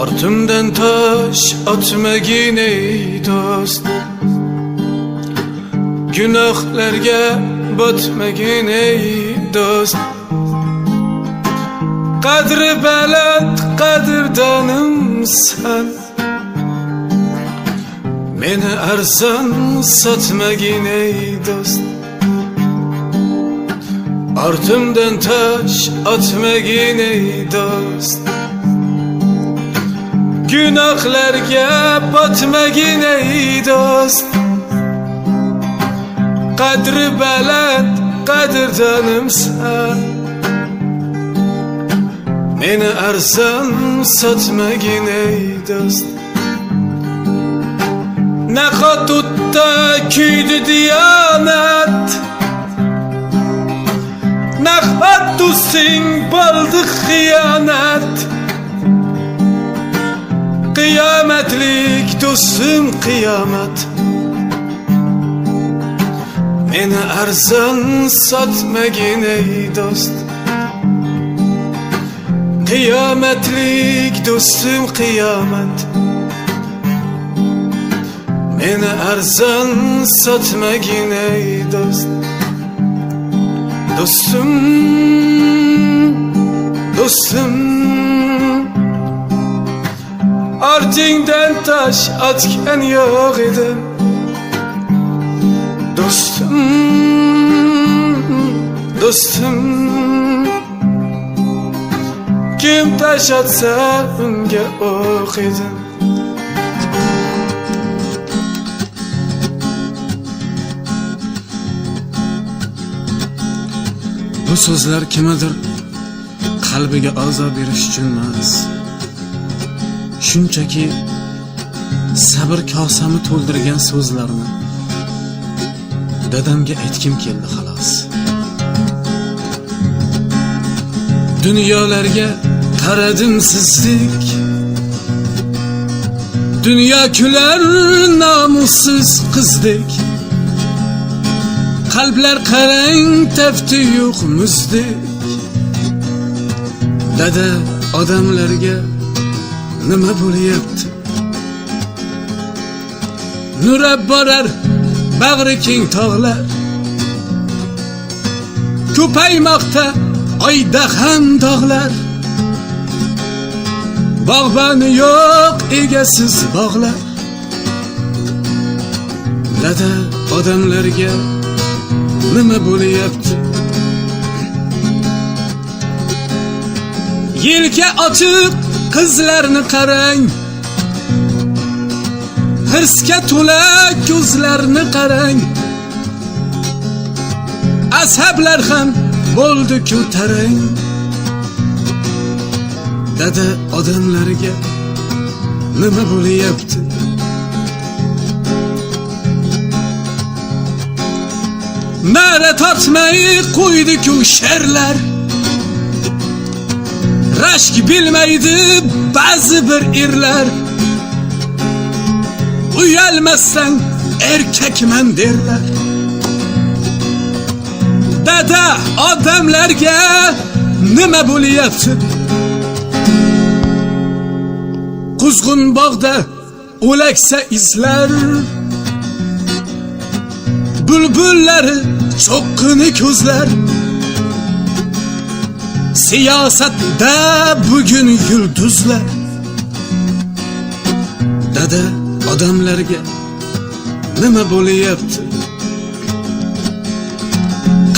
Ortimdan taş atmagin ey dost, Günahlarga botmagin ey dost. Qadri baland qadrdonimsan, meni arzon sotmagin ey dost. Ortimdan taş atmagin ey dost, Günahlarga botmagin ey dost. Qadri baland qadrdonimsan, meni arzon sotmagin ey dost. Naqot o'tda kuydi diyonat, naqot do'sting bo'ldi xiyonat. Qiyomatlik do'stim qiyomat, meni arzon sotmagin ey dost. Qiyomatlik do'stim qiyomat, meni arzon sotmagin ey dost. Do'stim, do'stim, ortingdan tash otgan yo'q edi. Do'stim, do'stim, kim tash otsa unga o'q edi. Bu so'zlar kimdir qalbiga azob berish uchun emas, shunchaki sabr kosami to'ldirgan so'zlarni dadamga aytkim keldi xolos. Dunyolarga qaradim sizlik, dunyo kular nomussiz qizdek. Qalblar qarang tafti yo'q muzdek. Dada, odamlarga nima bo'lyapti? Nurab borar bag'ri keng tog'lar, ko'paymoqda oyda ham dog'lar. Bog'boni yo'q egasiz bog'lar. Dada, odamlarga nima bo'lyapti? Yelka ochiq qizlarni qarang, hirsga to'la ko'zlarni qarang. Ashablar ham bo'ldi ko'tarang. Dada, odamlarga nima bo'lyapti? Nara tortmay qo'ydi-ku sherlar, rashk bilmaydi ba'zi bir erlar. Uyalmasdan erkakman derlar. Dada, odamlarga nima bo'lyapti? Quzg'un bog'da o'laksa izlar, bulbullari cho'qqini ko'zlar. Siyosatda bugun yulduzlar. Dada, odamlarga nima bo'lyapti?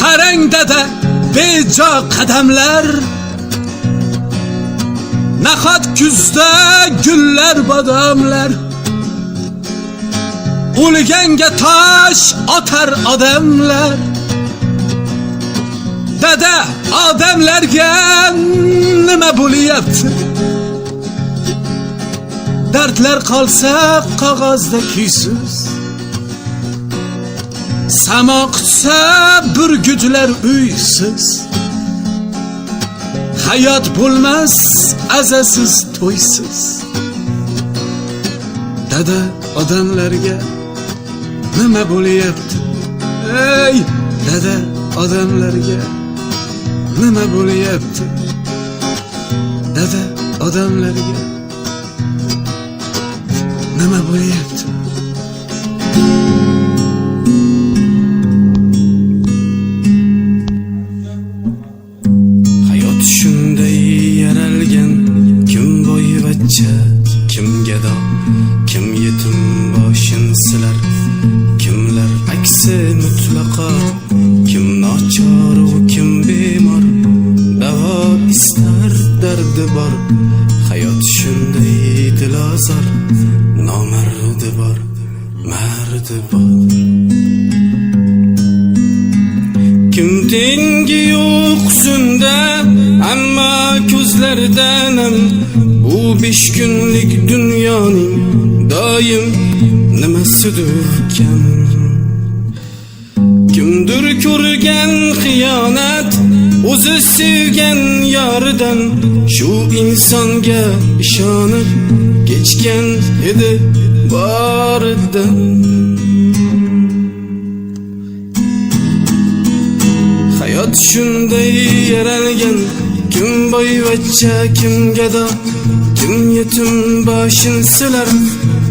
Qarang dada, bejo qadamlar. Nahot kuzda gullar bodomlar. O'lganga tosh otar odamlar. Dada, odamlarga nima bo'lyapti? Dardlar qolsa qog'ozda kuysiz, samo qutsa burgutlar uysiz. Hayot bo'lmas azasiz to'ysiz. Dada, odamlarga nima bo'lyapti? Ey dada, odamlarga nima bo'lyapti? Dada, odamlarga nima bo'lyapti? Hayot shunday yaralgan, kim boyvachcha, kim gado, kim yetim boshin silar, kimlar aksi mutlaqo, kim nochor va kim bemor, davo istar dardi bor. Hayot shunday dilozor, nomardi bor, mardi bor. Kim tengi yo'q sunda, ammo ko'zlaridan ham bu 5 kunlik dunyoning doim nimasidir kam. Kimdir ko'rgan xiyonat, o'zi sevgan yoridan, shu insonga ishonib kechgan edi boridan. Hayot shunday yaralgan, kim boyvachcha, kim gado, kim yetim boshin silar,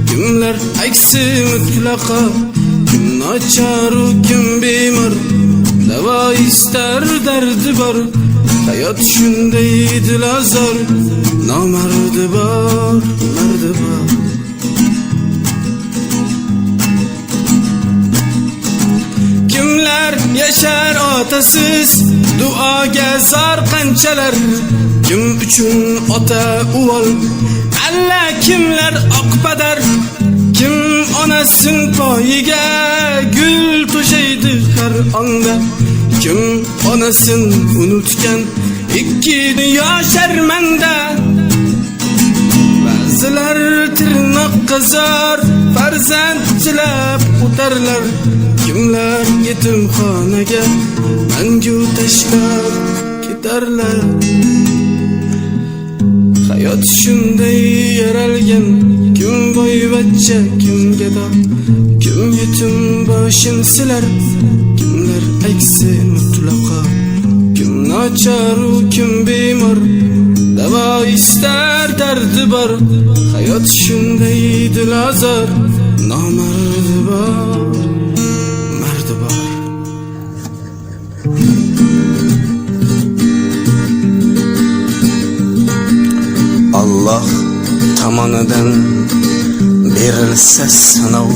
kimlar aksi mutlaqo, kim nochor va kim bemor, davo istar dardi bor. Hayot shunday dilozor, nomardi bor, mardi bor. Kimlar yashar otasiz, duoga zor qanchalar, kim uchun ota o'g'il, alla kimlar oqpadar, kim onasin poyiga gul to'shaydi har onda, kim onasin unutgan, ikki dunyo sharmanda. Ba'zilar tirnoqqa zor farzand tilab o'tarlar, kimlar yetimxonaga mangu tashlab ketarlar. Hayot shunday yaralgan, kim boyvachcha, kim gado, kim yetim boshin silar, kimlar aksi mutlaqo, kim nochor va kim bemor, davo istar dardi bor. Hayot shunday dilozor, nomardi bor, mardi bor. Alloh tomonidan berilsa sanov,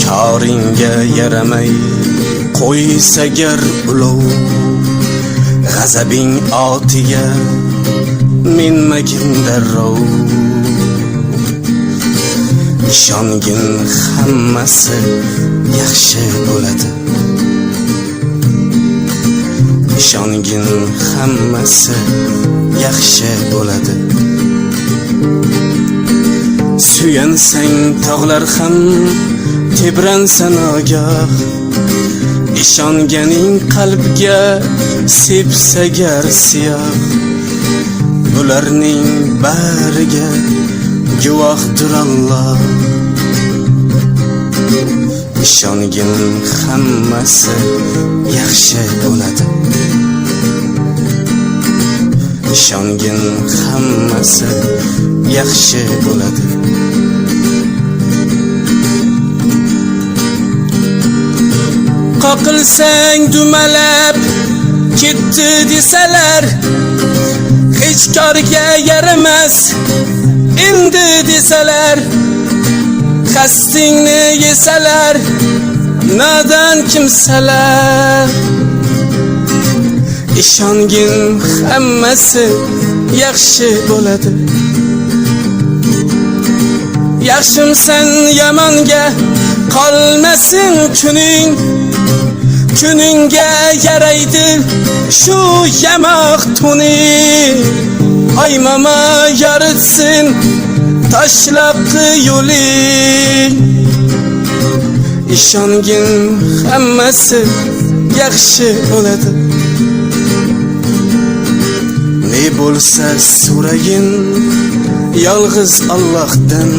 koringga yaramay qo'ysa gar ulov, g'azabing otiga minmagin darrov. Ishongin hammasi yaxshi bo'ladi, ishongin hammasi yaxshi bo'ladi. Suyansang tog'lar ham tebransa nogoh, ishonganing qalbga sepsa gar siyoh. Bularning bariga guvohdir Alloh, ishongin hammasi yaxshi bo'ladi, ishongin hammasi yaxshi bo'ladi. Qoqilsang dumalab ketdi desalar, hech korga yaramas endi desalar, qasdingni yesalar, nadan kimsalar. Ishongin hammasi yaxshi bo'ladi, yaxshimsan yomonga qolmasin kuning, kuningga yaraydi shu yamoq tuning. Ay mama yoritsin tashlabdi yo'ling, ishongin hammasi yaxshi bo'ladi. Ne bo'lsa so'ragin yolg'iz Allohdan,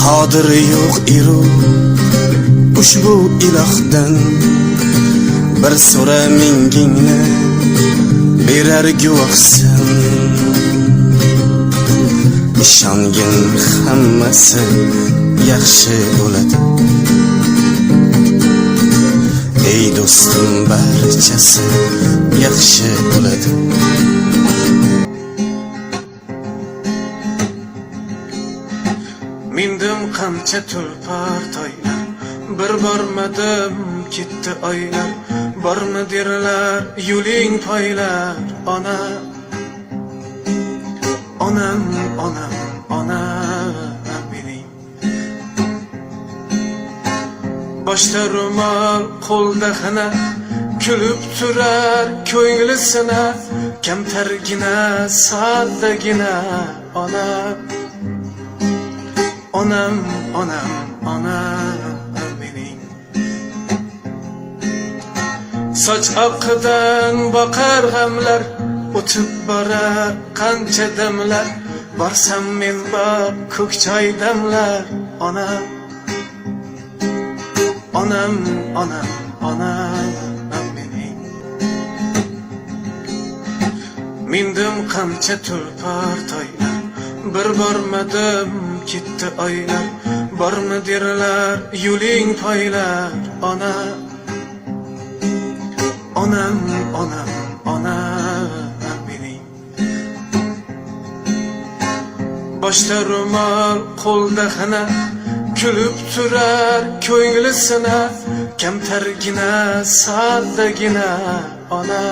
qodiri yo'q iru ushbu ilohdan. Bir so'ra mingingni berar guvohsan, ishongin hammasi yaxshi bo'ladi. Ey do'stim, barchasi yaxshi bo'ladi. Mindim qancha tulpor toylar, bir bormadim ketdi oylar. Bormi derlar yo'ling poylar, ona onam onam onam mening. Boshda ro'mol, qo'lda xina, kulib turar ko'nglisina, kamtargina, soddagina ona onam onam onam mening. Soch oqidan boqar g'amlar, o'tib borar qancha damlar. Borsam men bor ko'k choy damlar, ona onam onam onam mening. Mindim qancha tulpor toylar, bir bormadim ketdi oylar. Bormi derlar yo'ling poylar, ona onam onam onam mening. Boshda ro'mol, qo'lda xina, kulib turar ko'nglisina, kamtargina, soddagina ona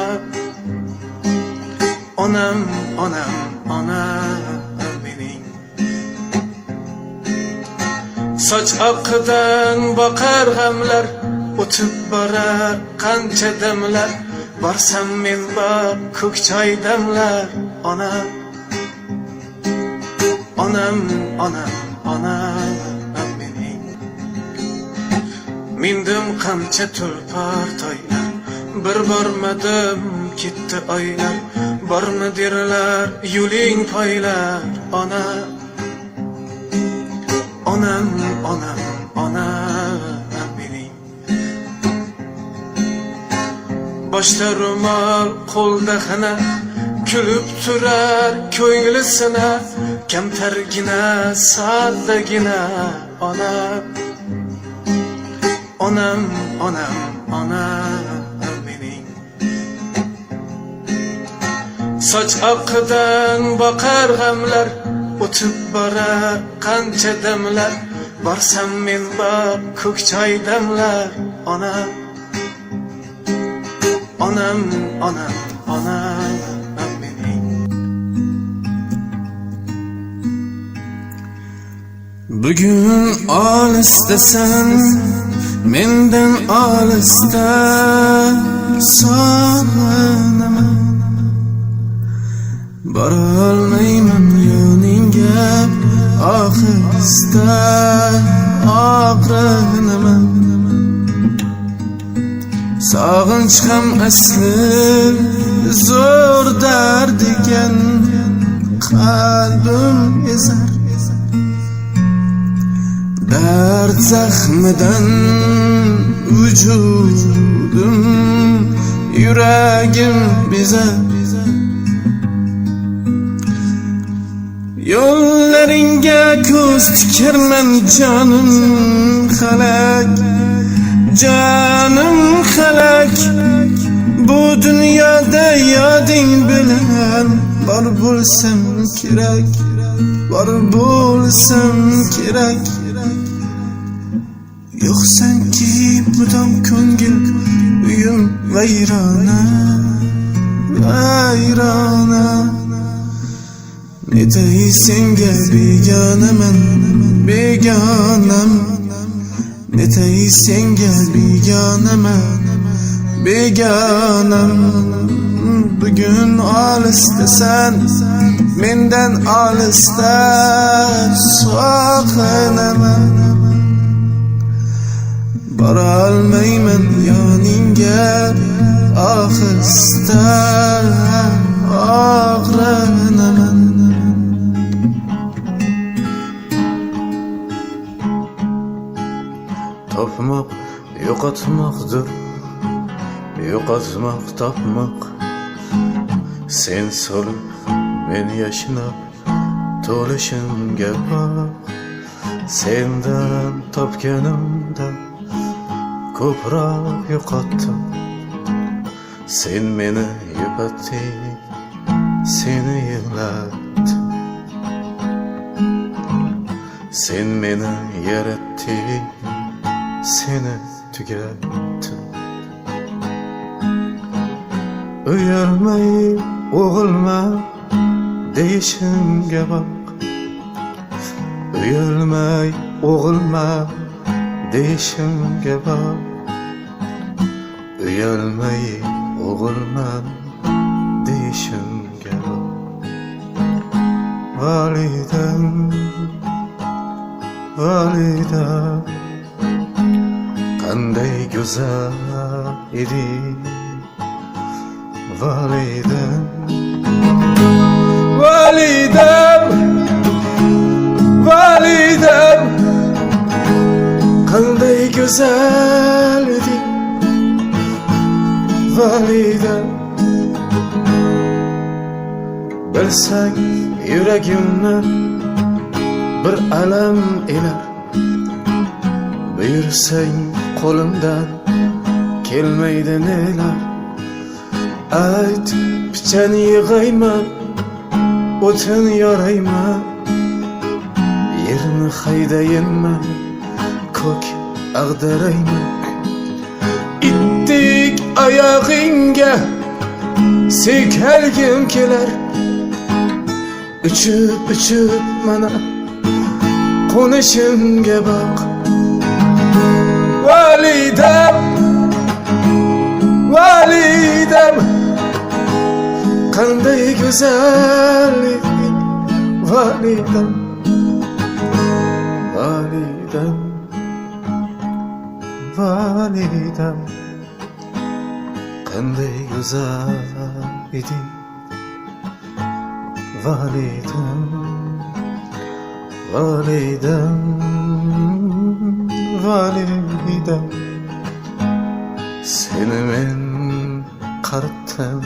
onam onam onam mening. Soch oqidan boqar g'amlar, o'tib borar qancha damlar. Borsam men bor ko'k choy damlar, ona onam onam onam mening. Mindim qancha tulpor toylar, bir bormadim ketdi oylar. Bormi derlar yo'ling poylar, ona onam onam onam mening. Boshda ro'mol, qo'lda xina, kulib turar ko'nglisina, kamtargina, soddagina ona onam onam onam mening. Soch oqidan boqar g'amlar, o'tib borar qancha damlar. Borsam men bor ko'k choy damlar, ona onam onam onam mening. Bugun olisdasan, mendan olisda, sog'inaman. Borolmayman yoningga, oxirida og'rinaman. Sog'inch ham asli zo'r dard ekan, qalbim ezar. Dard zaxmidan vujudim, yuragim bezar. Yo'llaringga ko'z tikirman jonim xalak, jonim xalak. Bu dunyoda yoding bilan bor bo'lsam kerak, bor bo'lsam kerak. Yo'qsanki mudom ko'ngil, uyim vayrona, vayrona. Netay senga begonaman, begonam. Netay senga begonaman, begonam. Bugun olisdasan, mendan olisda, sog'inaman. Borolmayman yoningga, ohista og'rinaman. Topmoq yo'qotmoqdir, yo'qotmoq topmoq. Sen solib men yashnab, to'lishimga bak, sendan topganimda ko'proq yo'qotdim. Sen meni yupatding, seni yig'latdim. Sen meni yaratding, seni tugatdim. Uyalmay o'g'ilma deyishimga bak, uyalmay o'g'ilma deyishimga bak, uyalmay o'g'ilman deyishimga bak. Validam, validam, qanday go'zal eding, validam, validam, validam, qanday go'zal eding, validam. Bilsang yuragimni bir alam elar, buyursang qo'limdan kelmaydi nelar. Ayt, pichani yig'ayman, o'tin yorayman, yerni haydayinman, ko'k ag'darayman. Itdek oyog'ingga sekalgim kelar, uchib mana qo'nishimga bak. Validam, validam, qanday go'zal eding, validam, validam, validam, qanday go'zal eding, validam, validam, validam. Seni men qaritdim,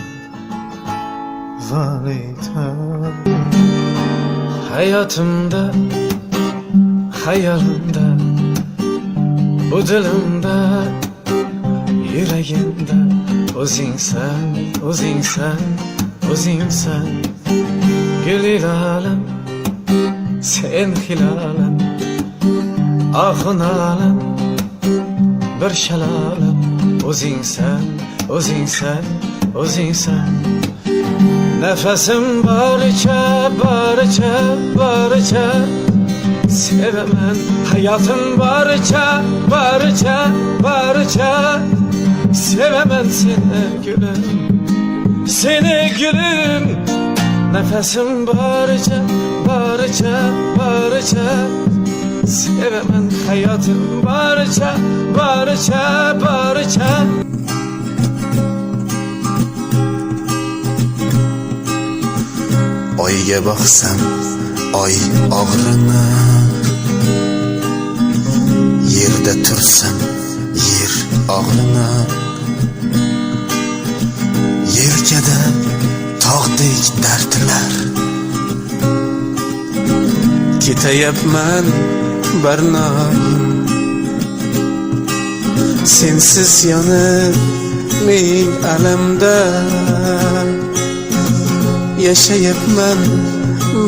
validam. Hayotimda, hayolimda, bu dilimda, yuragimda o'zingsan, o'zingsan, o'zingsan. Gul ilolam, sen hilolam, oxun olam, bir shalolam. O'zingsan, o'zingsan, o'zingsan. Nefesim boricha, boricha, boricha sevaman. Hayatım boricha, boricha, boricha sevaman seni gülüm, seni gülüm. Nefesim boricha, boricha, boricha sevaman. Hayatım boricha, boricha, boricha. Oyga boqsam, oy og'rinar, yerda tursam, yer og'rinar. Yelkada tog'dek dardlar, ketayapman barnoyim. Sensiz yonib men alamda, yaşayapman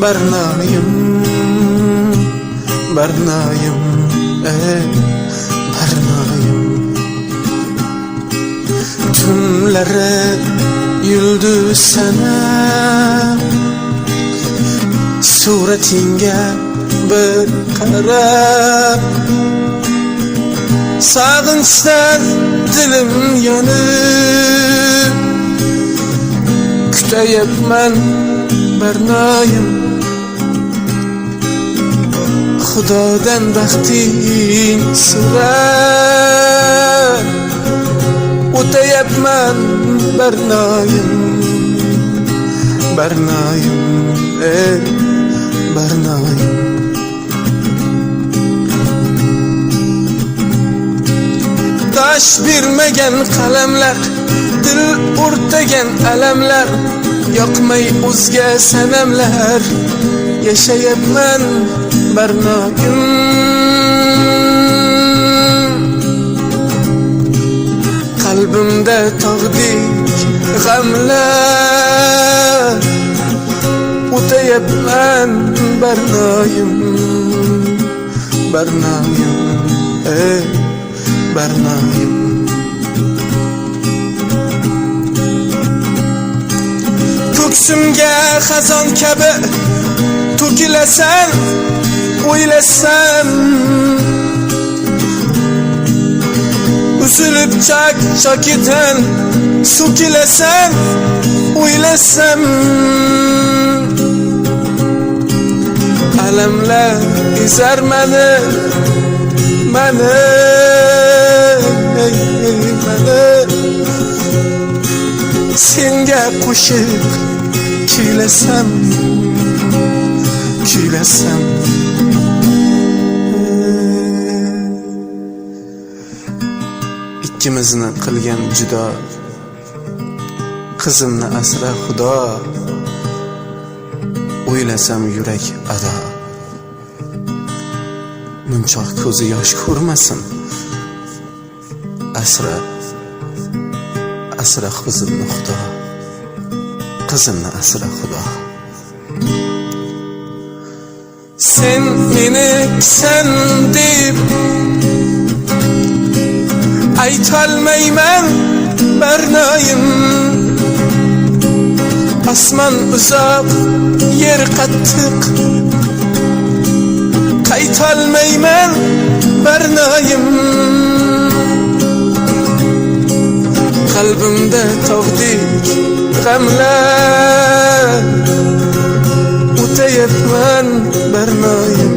barnoyim, barnoyim, barnoyim. Tunlari yulduz sanab, suratinga bir qarab, sog'inchdan dilim yonib, kutayapman barnoyim. Xudodan baxting so'rab, o'tayapman barnoyim, barnoyim, barnoyim. Taş bermagan qalamlar, dil o'rtagan alamlar, yoqmay o'zga sanamlar. yashayapman barnoyim. Qalbimda tog'dek g'amlar o'tayapman barnoyim, barnoyim, ey barnoyim. Ko'ksimga xazon kabi to'kilasan, o'ylasam uzilib chokidan so'kilasan, o'ylasam alamlar ezar mani senga qo'shib kuylasam ikkimizni qilgan judo, qizimni asra xudo, o'ylasam yurak ado. Munchoq ko'zi yosh ko'rmasin, asra qizimni xudo, qizimni asra xudo. Sen menisan deb aytolmayman barnoyim. Osmon uzoq, yer qattiq, qaytolmayman barnoyim. Qalbimda tog'dek g'amlar o'tayapman barnoyim,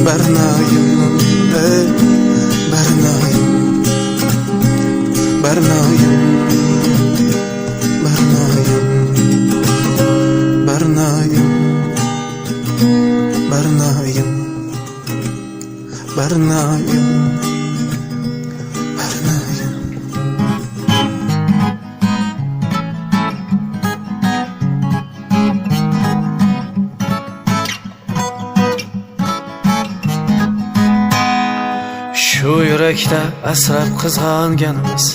barnoyim, ey barnoyim, barnoyim, barnoyim, barnoyim, barnoyim, barnoyim, barnoyim. Shu yurakda asrab qizg'anganimiz,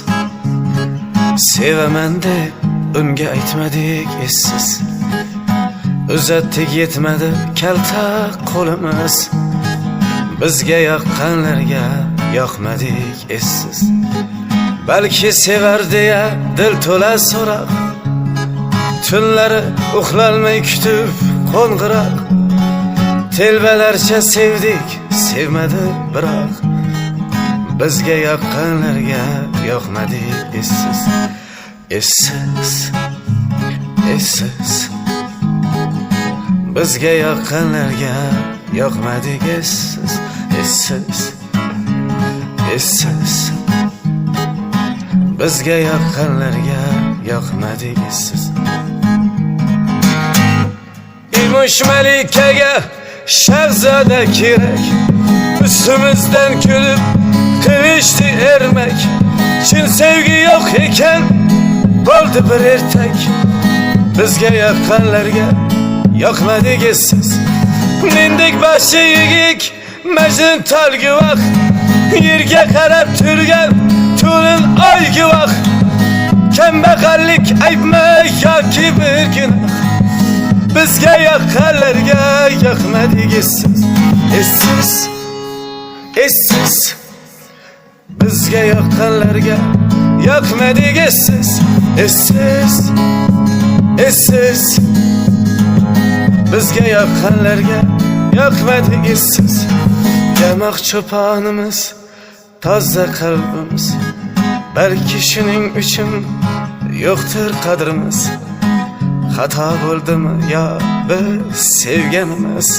sevaman deb unga aytmadik essiz. Uzatdik yetmadi kalta qo'limiz, bizga yoqqanlarga yoqmadik essiz. Balki sevar deya dil to'la so'roq, tunlari uxlolmay kutib qo'ng'iroq. Telbalarcha sevdik, sevmadi biroq, bizga yoqqanlarga yoqmadik essiz, essiz, essiz. Bizga yoqqanlarga yoqmadik essiz, essiz, essiz. Bizga yoqqanlarga yoqmadik essiz. Imush malikaga shahzoda kerak, ustimizdan kulib qilishdi ermak. Chin sevgi yo'q ekan bo'ldi bir ertak, bizga yoqqanlarga yoqmadik essiz. Mendek boshi yigik Majnun tolgi vaqt, yerga qarab turgan to'lin oygi vaqt. Kambag'allik aybmi yoki bir gunoh, bizga yoqqanlarga yoqmadik essiz, essiz, essiz. Bizga yoqqanlarga yoqmadik essiz, essiz, essiz. Bizga yoqqanlarga yoqmadik essiz. Yamoq cho'ponimiz, toza qalbimiz, balki shuning uchun yo'qdir qadrimiz. Xato bo'ldimi yo biz sevganimiz,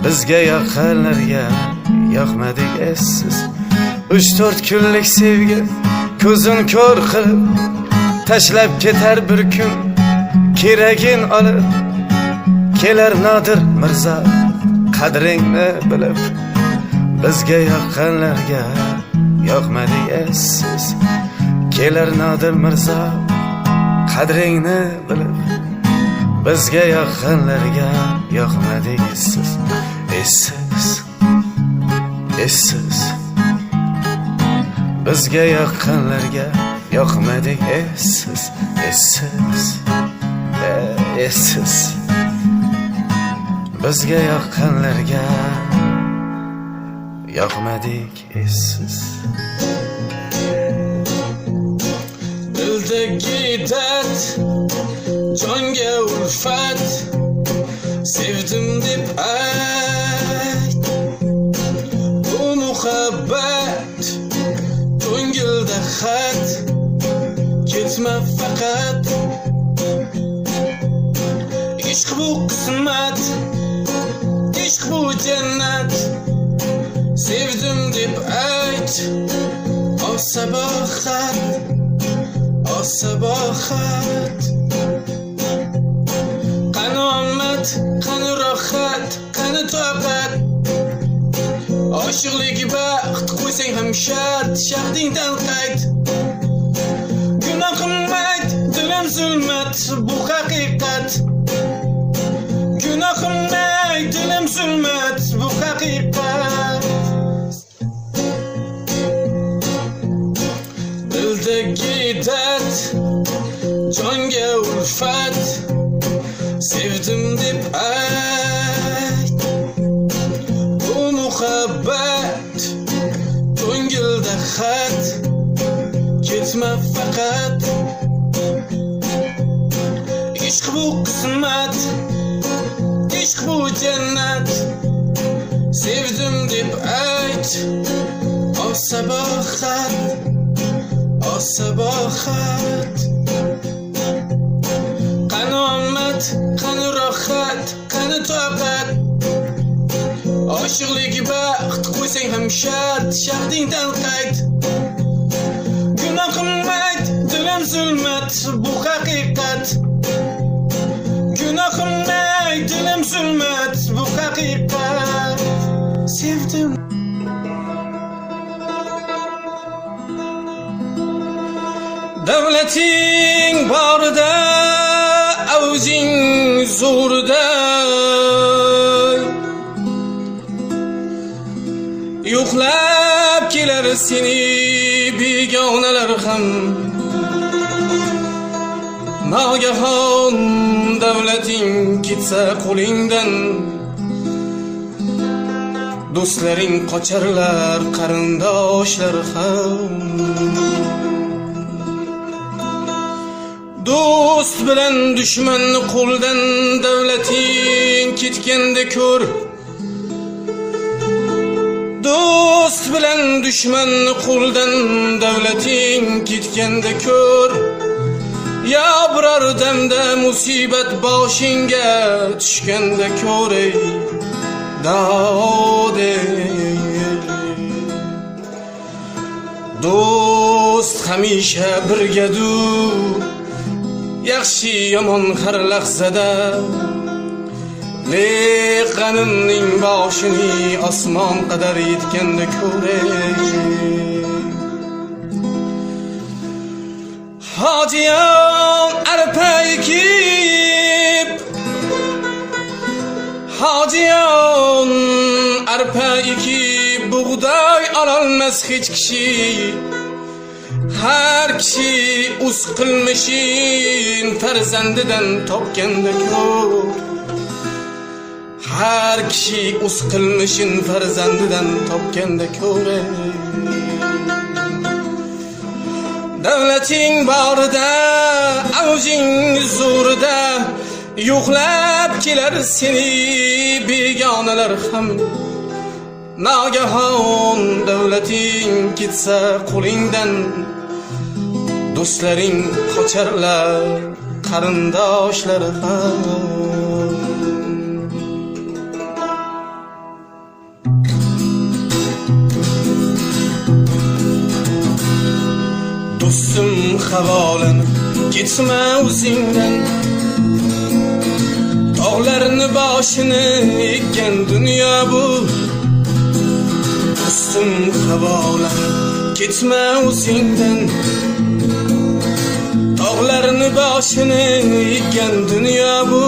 bizga yoqqanlarga yoqmadik essiz. 3-4 kunlik sevgi ko'zin ko'r qilib tashlab ketar bir kun, keragin olib kelar Nodir Mirzo qadringni bilib. Bizga yoqqanlarga yoqmadik essiz, kelar Nodir Mirzo qadringni bilib. Bizga yaqinlarga yoqmadik essiz, essiz, essiz. Bizga yaqinlarga yoqmadik essiz, essiz, essiz. Bizga yaqinlarga yoqmadik essiz. Dildagi dard, jonga ulfat, sevdim deb ayt. Bu muhabbat, ko'ngilda xat, ketma faqat. Ishq bu qismat, ishq bu jannat, sevdim deb ayt. O sabohat, o sabohat. Qani omad, qani rohat, qani toqat. Oshiqlik baxt qo'ysang ham shart, shahdingdan qayt. Gunohim ayt, dilim zulmat, bu haqiqat. Gunohim ayt, dilim zulmat, bu haqiqat. Dildagi dard, jonga ulfat, sevdim deb ayt. Bu muhabbat, ko'ngilda xat, ketma faqat. Ishq bu qismat, ishq bu jannat, sevdim deb ayt. O sabohat, o sabohat. Qani omad, qani rohat, qani toqat. Oshiqlik baxt qo'ysang ham shart, shahdingdan qayt. Gunohim ayt, dilim zulmat, bu haqiqat. Gunohim ayt, dilim zulmat, bu haqiqat. Sevdim. Davlating borida, avjing zo'rida, yo'qlab kelar seni begonalar ham. Nogahon davlating ketsa qo'lingdan, do'stlaring qocharlar, qarindoshlar ham. Do'st bilan dushmanni qo'ldan davlating ketganda ko'r. Do'st bilan dushmanni qo'ldan davlating ketganda ko'r. Ya biror damda musibat boshingga tushganda ko'r. Dode do'st hamisha birgadur, yaxshi yomon har lahzada. Leqanimning boshini osmon qadar yetganda ko'ray. Hojiyon arpa ekib, hojiyon arpa ekib, bug'doy ololmas hech kishi. Har kishi o'z qilmishin farzandidan topganda ko'r. Har kishi o'z qilmishin farzandidan topganda ko'r. Davlating borida, avjing zo'rida, yo'qlab kelar seni begonalar ham. Nogahon davlating ketsa qo'lingdan, do'stlaring qocharlar, qarindoshlar ham. Do'stim havolanib ketma o'zingdan, tog'larni boshini ekkan dunyo bu. Do'stim havolanib ketma o'zingdan, tog'larni boshini yiggan dunyo bu.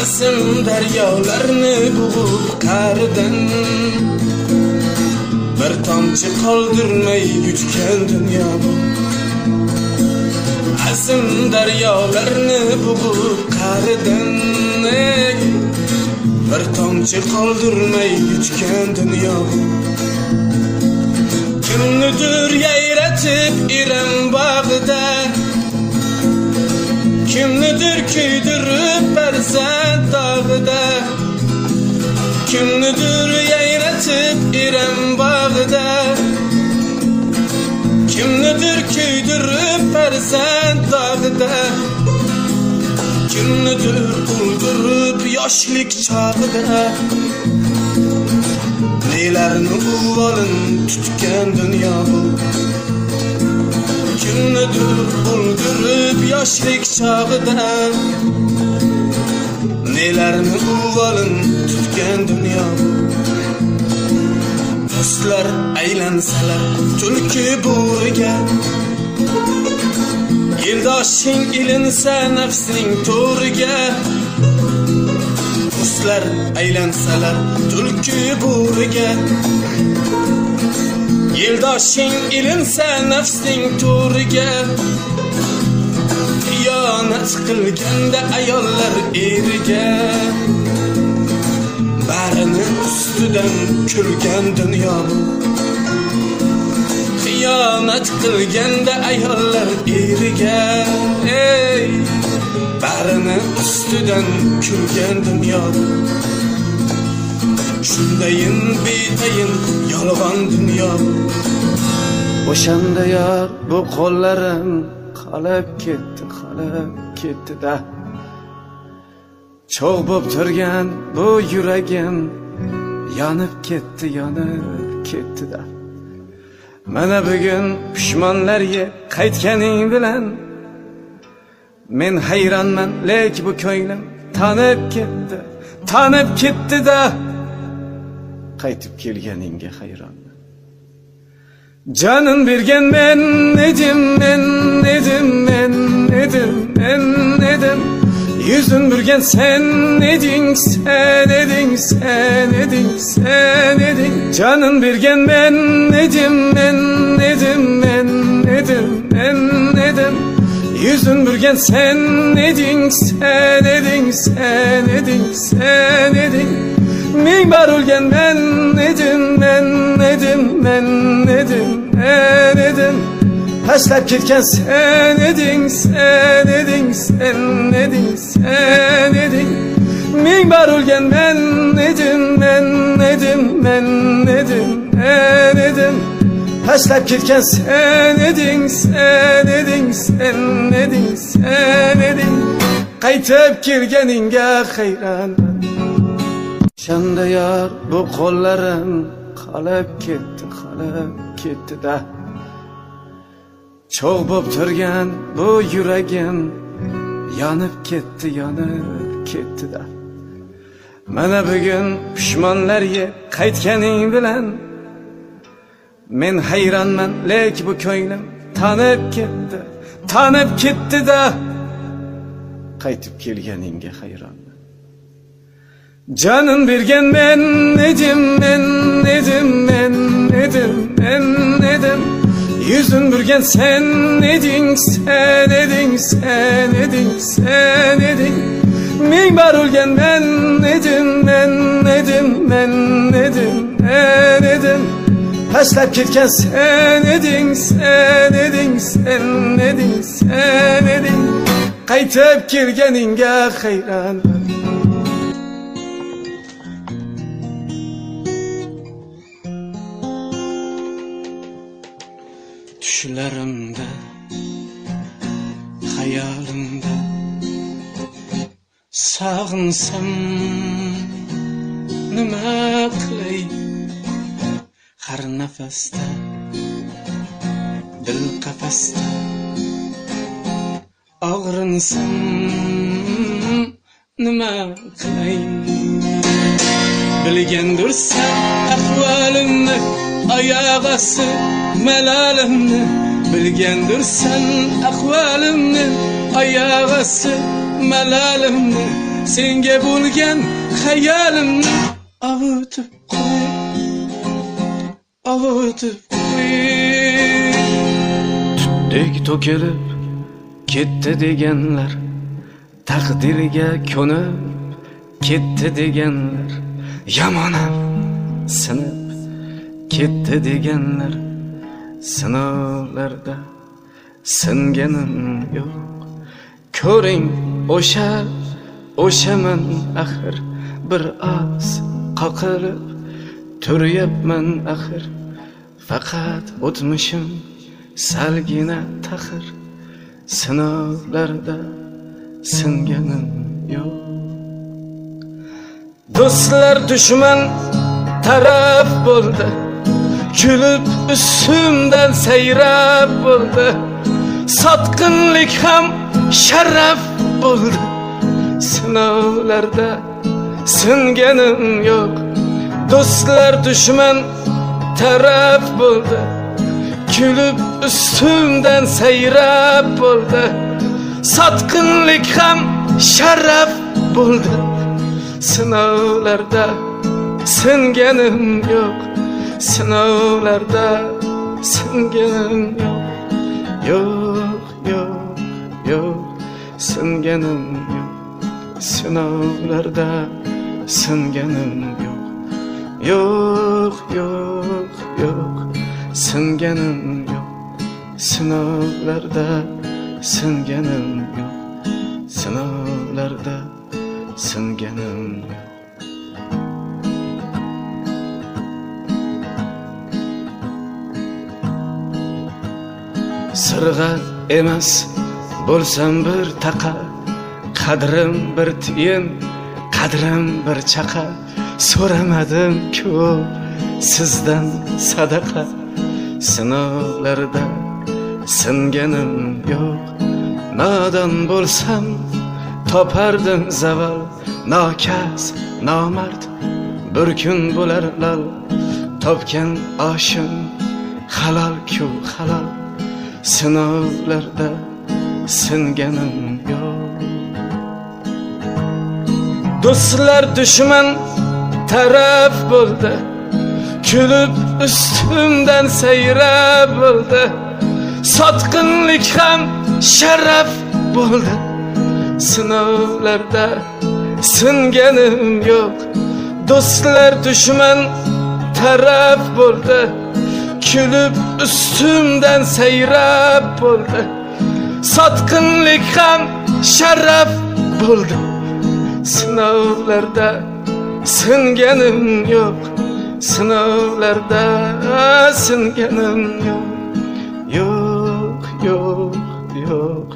Azim daryolarni bo'g'ib qa'ridan, bir tomchi qoldirmay yutgan dunyo bu. Azim daryolarni bo'g'ib qa'ridan, bir tomchi qoldirmay yutgan dunyo bu. Kimnidir yayratib iram bag'ida, kimnidir kuydirib farzand dog'ida, kimnidir yayratib iram bag'ida, kimnidir kuydirib farzand dog'ida, kimnidir o'ldirib yoshlik chog'ida. Nelarni uvolin tutgan dunyo bu. Kimnidir o'ldirib yoshlik chog'ida, nelarni uvolin tutgan dunyo bu. Do'stlar aylansalar tulki bo'riga, eldoshing ilinsa nafsning to'riga. Do'stlar aylansalar tulki bo'riga, eldoshing ilinsa nafsning to'riga. Xiyonat qilganda ayollar eriga, barini ustidan kulgan dunyo bu. Xiyonat qilganda ayollar eriga, barini ustidan kulgan dunyo bu. Shundayin betayin yolg'on dunyo bu. O'shanda yor bu qo'llarim qolib ketdi-da. Cho'g' bo'p turgan bu yuragim yonib ketdi-da. Mana bugun pushmonlarga qaytganing bilan men hayronman, lek bu ko'nglim tanib ketdi-da. Qaytib kelganingga hayronman. Canın bergen men edim. Yüzün bürgen sen edin. Canın bergen men edim. Yüzün bürgen sen edin. Min bar ölgen men edim. Taşlap ketken sen edin. Min bar ölgen men edim. Taşlap ketken sen edin. Qaytib kelganinga hayronman. Shanda yor bu qo'llarim qolib ketdi-da. Cho'g' bo'p turgan bu yuragim yonib ketdi-da. Mana bugun pushmonlarga qaytganing bilan men hayronman, lek bu ko'nglim tanib ketdi-da. Qaytib kelganingga hayronman. Canın bergen men edim. Yüzün bürgen sen edin. Min bar ölgen men edim. Taşlap ketken sen edin. Qaytib kelganinga hayronman. Düşlerimde, hayalimde sağınsam nima qilay? Har nafasda, dil qafasda og'rinsam nima qilay? Bilgandirsan ahvolimni, oyog'asi malalimni, Bilgendirsen ahvalimni, ayağısı melalimni, senga bo'lgan hayolimni avutib qo'y, avutib qo'y. Tutdek to'kilib ketdi deganlar, taqdirga ko'nib ketdi deganlar, yamonam sinib ketdi deganlar, sinovlarda singanim yo'q. Ko'ring o'shaman axir, bir oz qoqilib turyapman axir, faqat o'tmishim salgina taxir, sinovlarda singanim yo'q. Do'stlar dushman taraf bo'ldi, kulib üstümden seyrab bo'ldi, sotqinlik ham sharaf bo'ldi, sinovlarda singanim yo'q. Do'stlar dushman taraf bo'ldi, kulib üstümden seyrab bo'ldi, sotqinlik ham sharaf bo'ldi, sinovlarda singanim yo'q. Sinovlarda singanim yo'q, yo'q, yo'q, singanim yo'q. Sinovlarda singanim yo'q, yo'q, yo'q, yo'q, singanim yo'q. Sinovlarda singanim yo'q, sinovlarda singanim yo'q. Sirg'a emas bo'lsam bir taqa, qadrim bir tiyin, qadrim bir chaqa, so'ramadim ko'p sizdan sadaqa, sinovlarda singanim yo'q. Nodon bo'lsam topardim zaval, nokas nomard bir kun bo'lar lol, topgan oshim halol-ku halol, sinovlarda singanim yo'q. Do'stlar dushman taraf bo'ldi, kulib üstümden seyrab bo'ldi, sotqinlik ham sharaf bo'ldi, sinovlarda singanim yo'q. Do'stlar dushman taraf bo'ldi, kulib üstümden seyrab bo'ldi, sotqinlik ham sharaf bo'ldi, sinovlarda singanim yo'q. Sinovlarda singanim yo'q, yo'q, yo'q, yo'q,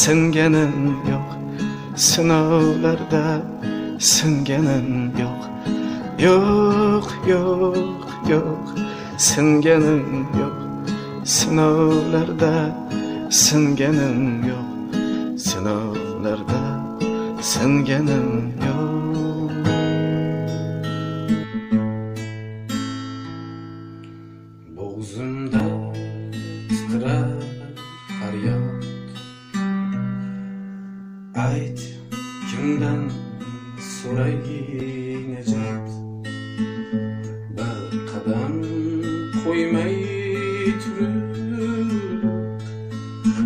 singanim yo'q. Sinovlarda singanim yo'q, yo'q, yo'q, yo'q, singanim yo'q. Sinovlarda singanim yo'q, sinovlarda singanim yo'q. Bo'g'zimda titrar faryod, ayt kimdan so'ray najot, bir qadam qo'ymay turib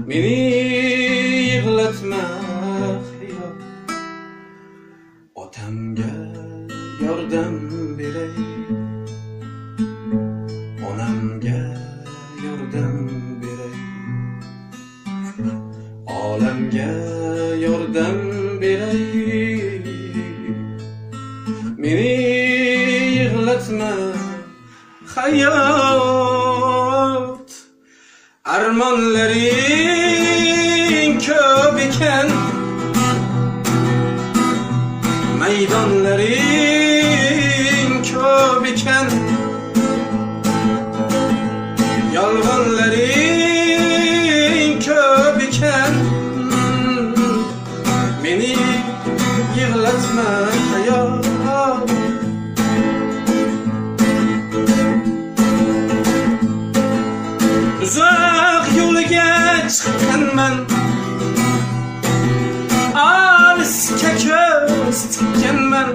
meni yig'latma hayot, otamga yordam beray, onamga yordam beray, olamga yordam beray, meni yig'latma hayot. Armonlaring ko'p ekan, maydonlaring ko'p ekan, yolg'onlaring ko'p ekan, meni yig'latma hayot. Uzoq yo'l chiqqanman olisga ko'z tikkanman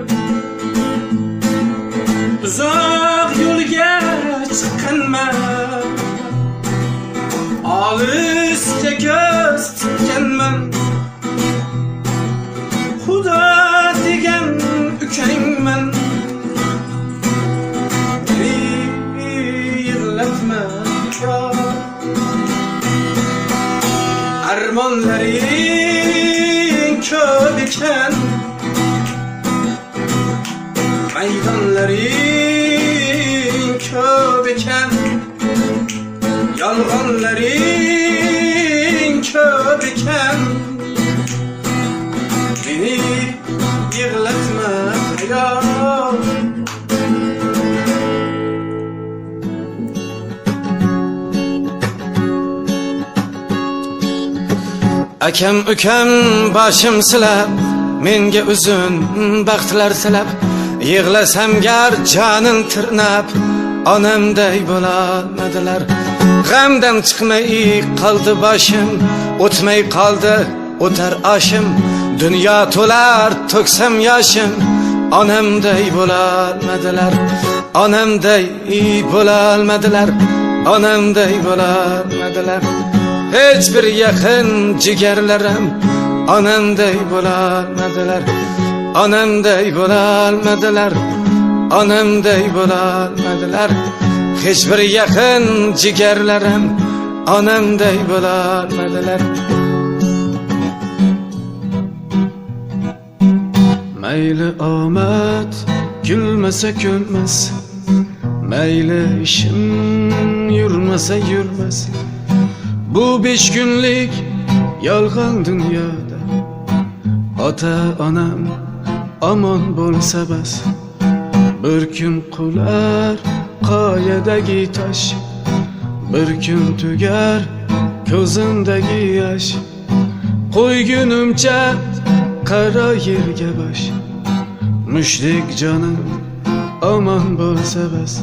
uzoq yo'lga chiqqanman olisga ko'z tikkanman Xudo degan ukangman yig'latma armonlaring ko'p ekan maydonlaring ko'p ekan yolg'onlaring ko'p ekan meni yig'latma hayot akam ukam boshim silab menga uzun baxtlar tilab yig'lasam gar jonim tirnab onamday bo'lolmadilar g'amdan chiqmay qoldi boshim o'tmay qoldi o'tar oshim dunyo to'lar to'ksam yoshim onamday bo'lolmadilar onamday bo'lolmadilar onamday bo'lolmadilar hech bir yaqin jigarlarim onamday bo'lolmadilar onamday bo'lolmadilar onamday bo'lolmadilar hech bir yaqin jigarlarim onamday bo'lolmadilar mayli omad kulmasa kulmas mayli ishim yurmasa yurmas bu 5 günlük yolg'on dunyoda ota onam omon bo'lsa bas bir kun qular qoyadagi tosh bir kun tugar ko'zimdagi yosh qo'ygunimcha qaro yerga bosh mushdek jonim omon bo'lsa bas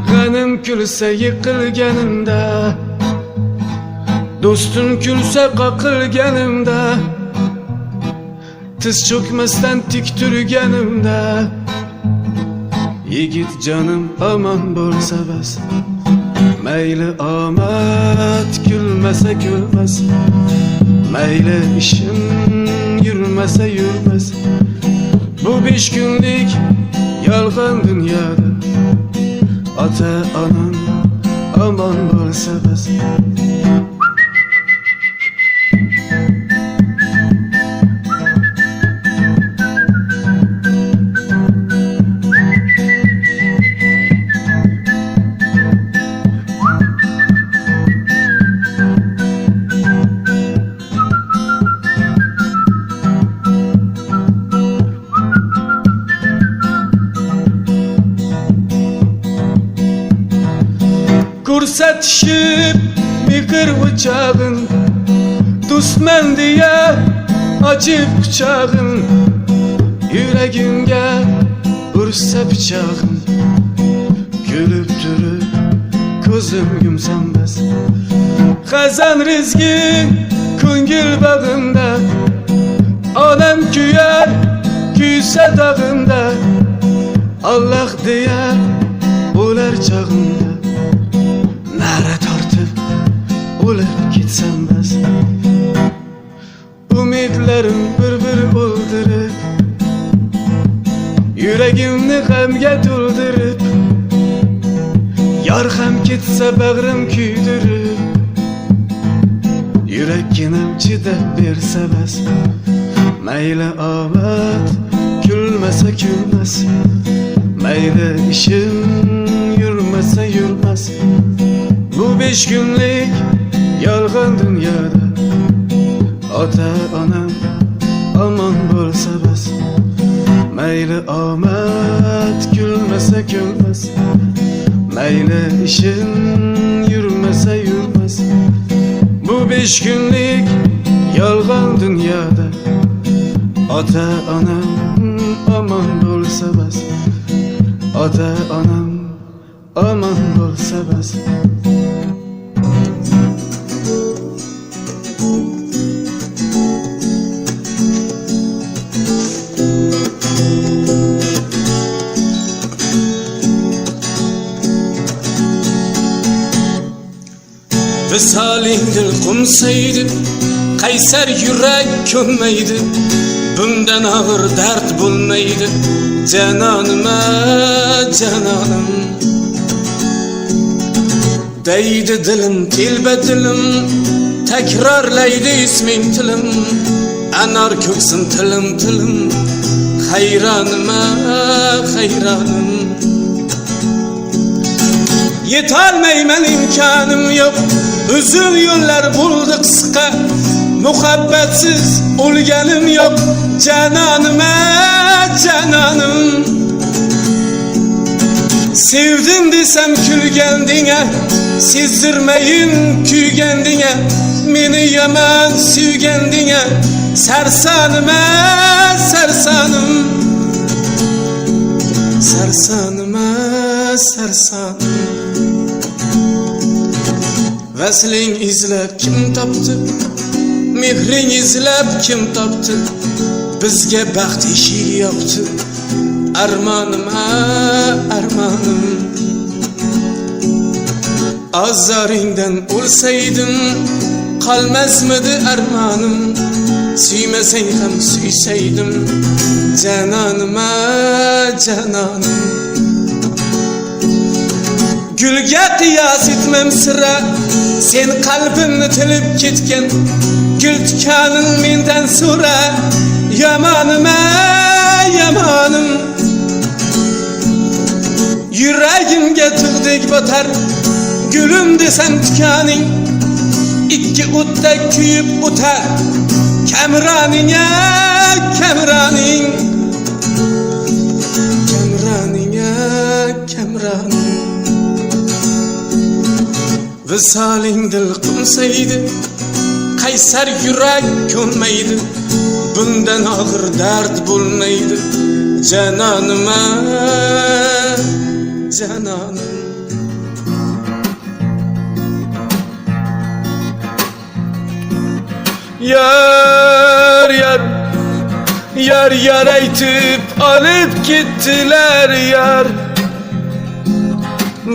g'anim kulsa yiqilganimda do'stim kulsa qoqilganimda tiz cho'kmasdan tik turganimda yigit jonim omon bo'lsa bas mayli omad kulmasa kulmas mayli ishim yurmasa yurmas bu 5 günlük yolg'on dunyoda ota onam omon bo'lsa bas Kursatışıp yıkır bıçağın Dostman diye açıp bıçağın Yüreğimge vursa bıçağın Gülüp durup gözüm yumsam bas Kazan rizkin kungül bağında Anam küyer küyse dağında Allah diyer ular çağında Nara tortib o'lib ketsam bas umidlarim bir o'ldirib yuragimni g'amga to'ldirib yor ham ketsa bag'rim kuydirib yuraginam chidab bersa bas mayli omad kulmasa kulmas mayli ishim yurmasa yurmas Bu 5 günlük yolg'on dunyoda ota onam omon bo'lsa bas mayli omad kulmasa kulmas mayli ishim yurmasa yurmas bu 5 günlük yolg'on dunyoda ota onam omon bo'lsa bas ota onam omon bo'lsa bas dil qumsaydi, qaysar yurak ko'nmaydi, bundan og'ir dard bo'lmaydi. Cananıma cananim deydi dilim, telba dilim, takrorlaydi isming tilim, anar ko'ksin tilim tilim, hayronima hayronim. Yetolmayman, imkonim yo'q, uzun yo'llar bo'ldi qisqa, muhabbatsiz o'lganim yo'q, canonima canonim. Sevdim desem kulgandinga, sezdirmayin kuygandinga, meni yomon suygandinga, sarsonima sarsonim, sarsonima sarsonim. Vasling izlab kim topdi, mehring izlab kim topdi, bizga baxt eshik yopdi. Armonima armonim, azoringdan o'lsaydim qolmasmidi armonim, suymasang ham suysaydim, canonima canonim. Gulga qiyos etmam sira, sen qalbimni tilib ketgan, gul tikaning mendan so'ra, yomonima yomonim. Yuragimga tug'dek botar, gulim desam tikaning, ikki o'tda kuyib o'tar, kamroninga kamroning, kamroninga kamroning. Visoling dil qumsaydi, qaysar yurak ko'nmaydi, bundan og'ir dard bo'lmaydi. Canonima canonim. Yar yar yar yar aytib olib ketdilar yar,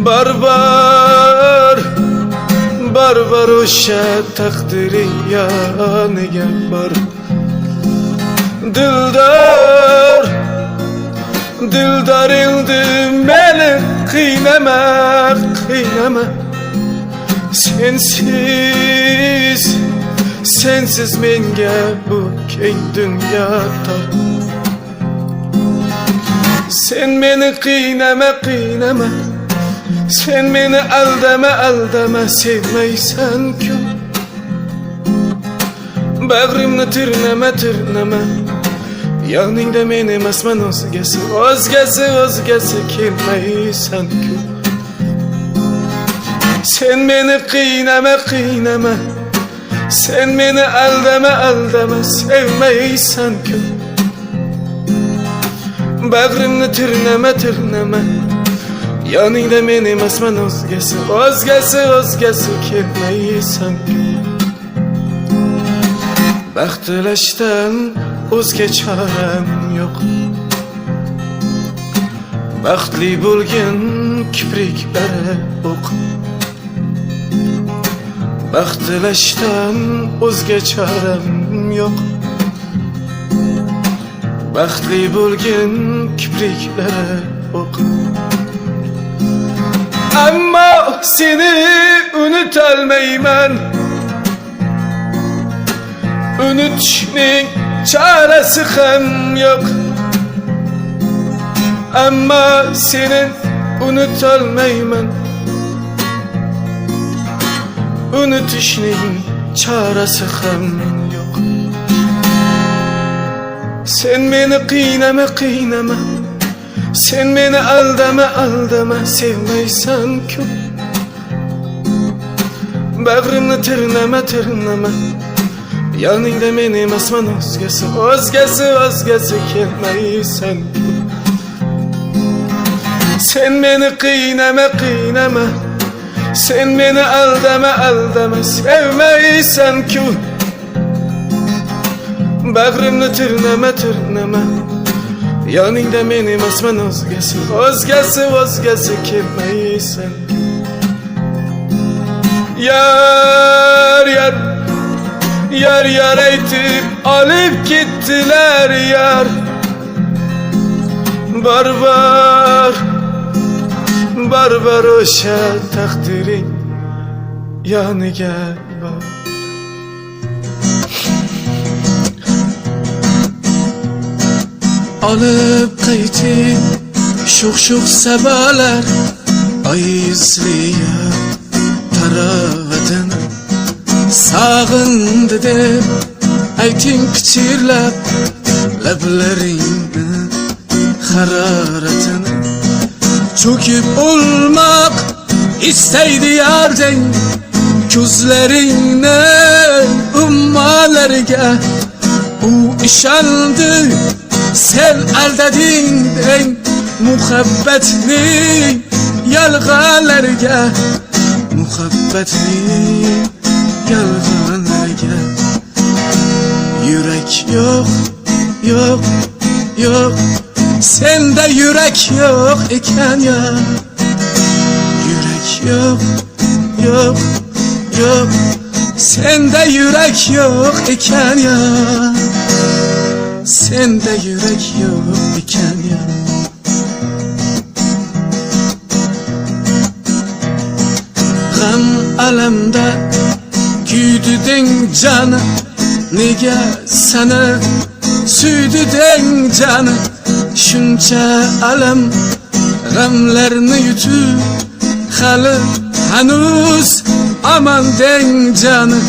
barbar barbar o'sha taqdiring yoniga bor. Dildor dildor endi meni qiynama qiynama, sensiz sensiz menga bu keng dunyo tor. Sen meni qiynama qiynama, sen meni aldama aldama, sevmaysan-ku. Bag'rimni tirnama tirnama, yoningda men emasman o'zgasi, o'zgasi o'zgasi kelmaysan-ku. Sen meni qiynama qiynama, sen meni aldama aldama, sevmaysan-ku. Bag'rimni tirnama tirnama, yoningda men emasman o'zgasi, o'zgasi o'zgasi kelmaysan-ku. Baxt tilashdan o'zga choram yo'q, baxtli bo'lgin kipriklari o'q. Baxt tilashdan o'zga choram yo'q, baxtli bo'lgin kipriklari o'q. Ammo seni unutolmayman, unutishning chorasi ham yo'q. Ammo seni unutolmayman, unutishning chorasi ham yo'q. Sen meni qiynama qiynama, sen meni aldama aldama, sevmaysan-ku. Bag'rimni tirnama tirnama, yoningda men emasman o'zgasi, o'zgasi o'zgasi kelmaysan-ku. Sen meni qiynama qiynama, sen meni aldama aldama, sevmaysan-ku. Bag'rimni tirnama tirnama, yoningda men emasman o'zgasi, o'zgasi o'zgasi kelmaysan-ku. Yar yar Yar yar eytip alıp gittiler yar. Barbar Barbar o'sha taqdiring yoniga bor. Alıp qaytib sho'x-sho'x sabalar ayizliya tarovatini sağındı deb ayting pichirlab lablaringni hararatini cho'kib o'lmoq istaydi yarding ko'zlaringni ummalarga u ishondi sen aldading deng muhabbatning yalg'onlarga muhabbatning yalg'onlarga yurak yo'q yo'q yo'q senda yurak yo'q ekan ya yurak yo'q yo'q yo'q senda yurak yo'q ekan ya senda yurak yo'q ekan ya g'am alamda kuydi deng jani nega sana suydi deng jani shuncha alam g'amlarni yutib hali hanuz aman deng jani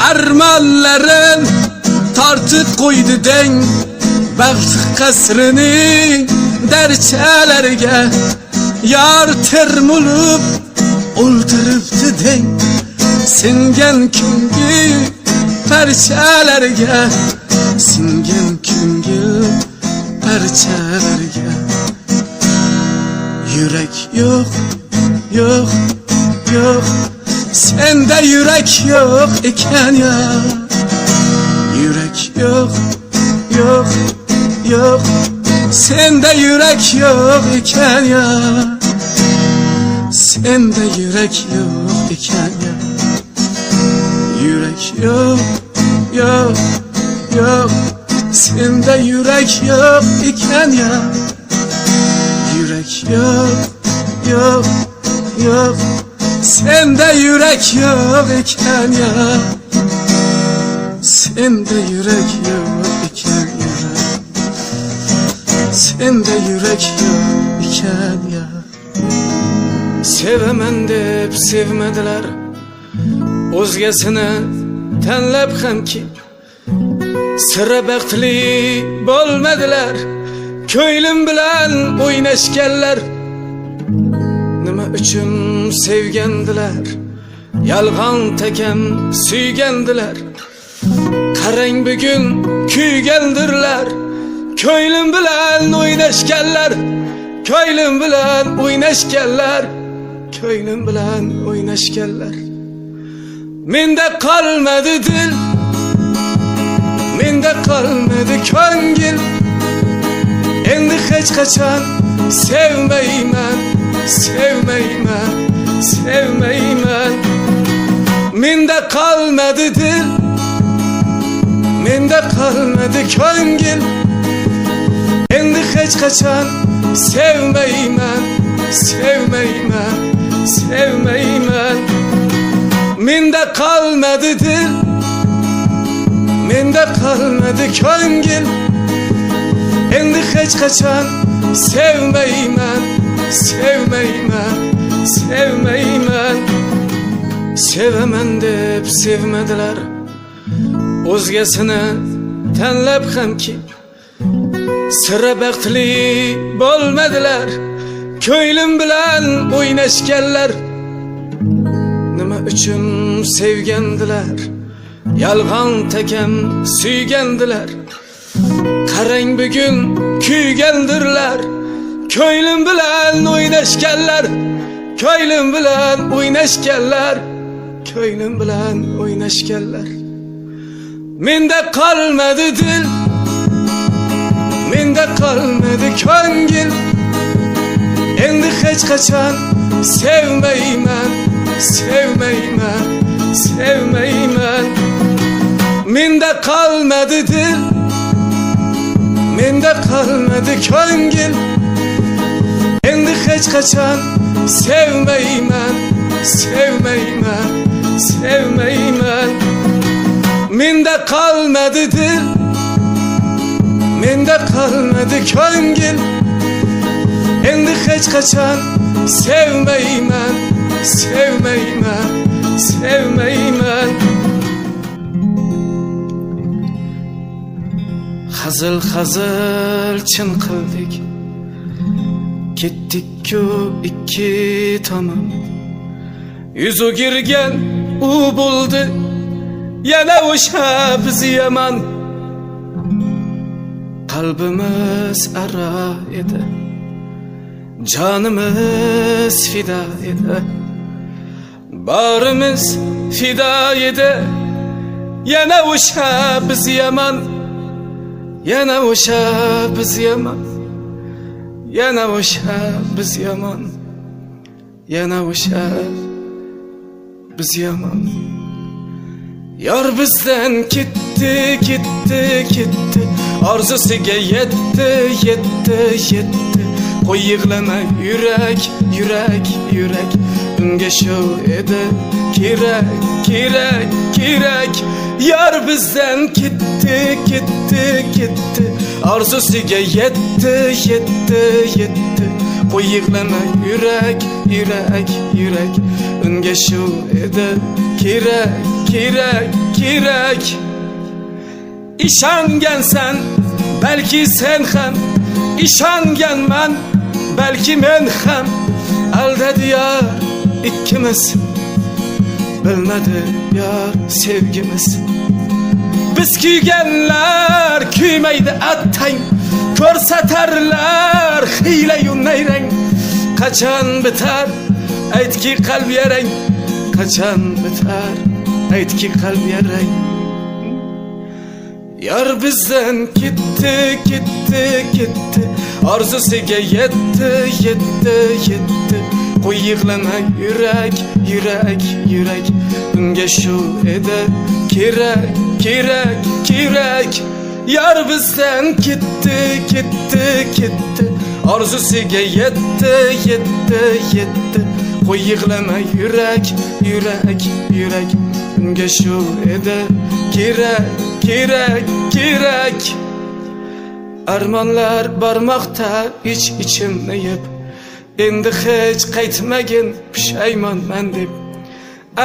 armonlarin tortib qo'ydi deng baxt qasrining darchalariga yar termulib o'ltiribdi deng singan ko'ngil parchalarga singan ko'ngil parchalarga yurak yo'q yo'q yo'q senda yurak yo'q ekan ya yurak yo'q yo'q yo'q senda yurak yo'q ekan ya senda yurak yo'q ekan ya yurak yo'q yo'q yo'q senda yurak yo'q ekan ya yurak yo'q yo'q yo'q senda yurak yo'q ekan ya senda yurak yo'q ekan ya senda yurak yo'q ekan ya Sevaman deb sevmadilar o'zgasini tanlab hamki sira baxtli bo'lmadilar ko'nglim bilan o'ynashganlar nima uchun sevgandilar yolg'on takam suygandilar qarang bugun kuygandirlar ko'nglim bilan o'ynashganlar ko'nglim bilan o'ynashganlar ko'nglim bilan o'ynashganlar menda qolmadi dil menda qolmadi ko'ngil endi hech qachon sevmayman sevmayman sevmayman menda qolmadi dil menda qolmadi ko'ngil endi hech qachon sevmayman sevmayman sevmayman menda qolmadi dil menda qolmadi ko'ngil endi hech qachon sevmayman sevmayman sevmayman sevaman deb sevmadilar o'zgasini tanlab hamki sira baxtli bo'lmadilar ko'nglim bilan o'ynashganlar nima uchun sevgandilar yolg'on takam suygandilar qarang bugun kuygandirlar ko'nglim bilan o'ynashganlar ko'nglim bilan o'ynashganlar ko'nglim bilan o'ynashganlar menda qolmadi dil menda qolmadi ko'ngil endi hech qachon sevmayman sevmeymen, sevmeymen. Mende kalmadı dil, mende kalmadı köngil. Endi hiç kaçan sevmeymen, sevmeymen, sevmeymen. Mende kalmadı dil, mende kalmadı köngil. Endi hiç kaçan sevmeymen, sevmeymen, sevmeymen. Hazıl hazıl çın kıldık, ketdik-ku ikki tomon. Yüzü girgen u buldu, yana o'sha biz yomon. Kalbimiz ara edi, canımız fida edi, barimiz fida edi. Yana o'sha biz yomon, yana o'sha biz yomon, yana o'sha biz yomon, yana o'sha biz yomon. Yar bizden gitti, gitti, gitti, arzusiga yetti, yetti, yetti. Qo'y yig'lama yürek, yürek, yürek. Unga shu edi kerak, kerak, kerak. Yar bizden gitti, gitti, gitti, arzusiga yetti, yetti, yetti. Qo'y yig'lama yürek, yürek, yürek. Unga shu edi kerak, kerak, kerak. İşangansan belki sen ham, ishonganman belki men ham. Aldadi yar ikkimiz, bilmadi yar sevgimiz. Biz kuyganlar kuymaydi attang, ko'rsatarlar hiyla-yu nayrang. Qachon bitar aytki qalb yarang, qachon bitar aytki qalb yarang. Yar bizden gitti, gitti, gitti, arzusiga yetti, yetti, yetti. Qo'y yig'lama yürek, yürek, yürek. Unga shu edi kerak, kerak, kerak. Yar bizden gitti, gitti, gitti, arzusiga yetti, yetti, yetti. Qo'y yig'lama yürek, yürek, yürek. Unga shu edi kerak, kerak, kerak. Armonlar barmoqda ich-ichimni yeb, endi hech qaytmagin pushaymonman deb.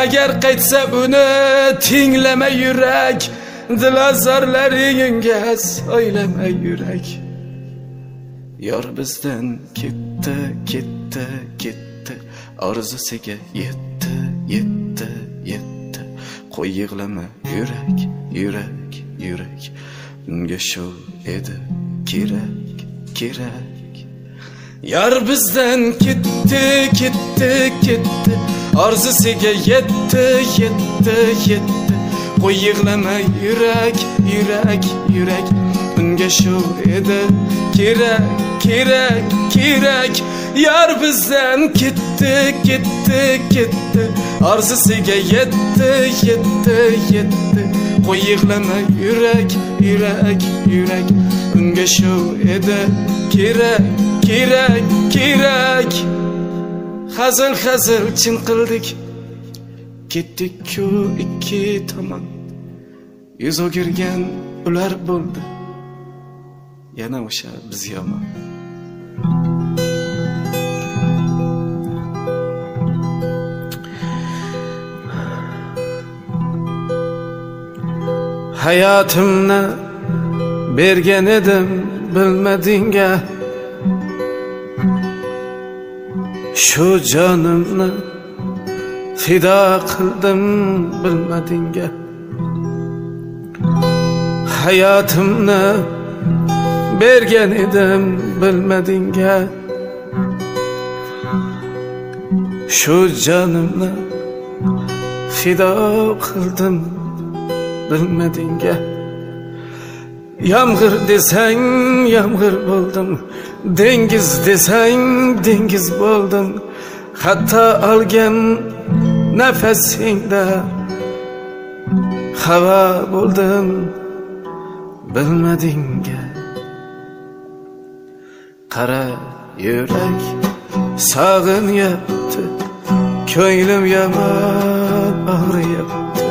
Agar qaytsa uni tinglama yurak, dilozorlaringga so'ylama yurak. Yor bizdan ketdi, ketdi, ketdi, orzusiga yetti, yetti, yetti. Qo'y yig'lama yürek, yürek, yürek. Unga shu edi kerak, kerak. Yar bizdan ketdi, ketdi, ketdi, orzusiga yetti, yetti, yetti. Qo'y yig'lama yürek, yürek, yürek. Unga shu edi kerak, kerak, kerak. Yar bizdan ketdi, ketdi, ketdi, orzusiga yetti, yetti, yetti. Qo'y yig'lama yürek, yürek, yürek. Unga shu edi kerak, kerak, kerak. Hazil hazil chin qildik, ketdik-ku ikki tomon. Yuz o'girgan ular bo'ldi, yana o'sha biz yomon. Hayotimni bergan edim bilmadingga, shu jonimni fido qildim bilmadingga. Hayotimni bergan edim bilmadingga, shu jonimni fido qildim bilmadingga. Yomg'ir desang yomg'ir bo'ldim, dengiz desang dengiz bo'ldim. Hatto olgan nefesinde hava buldun bilmedinge. Kara yürek sağın yaptı, köylüm yaman ağrıyaptı.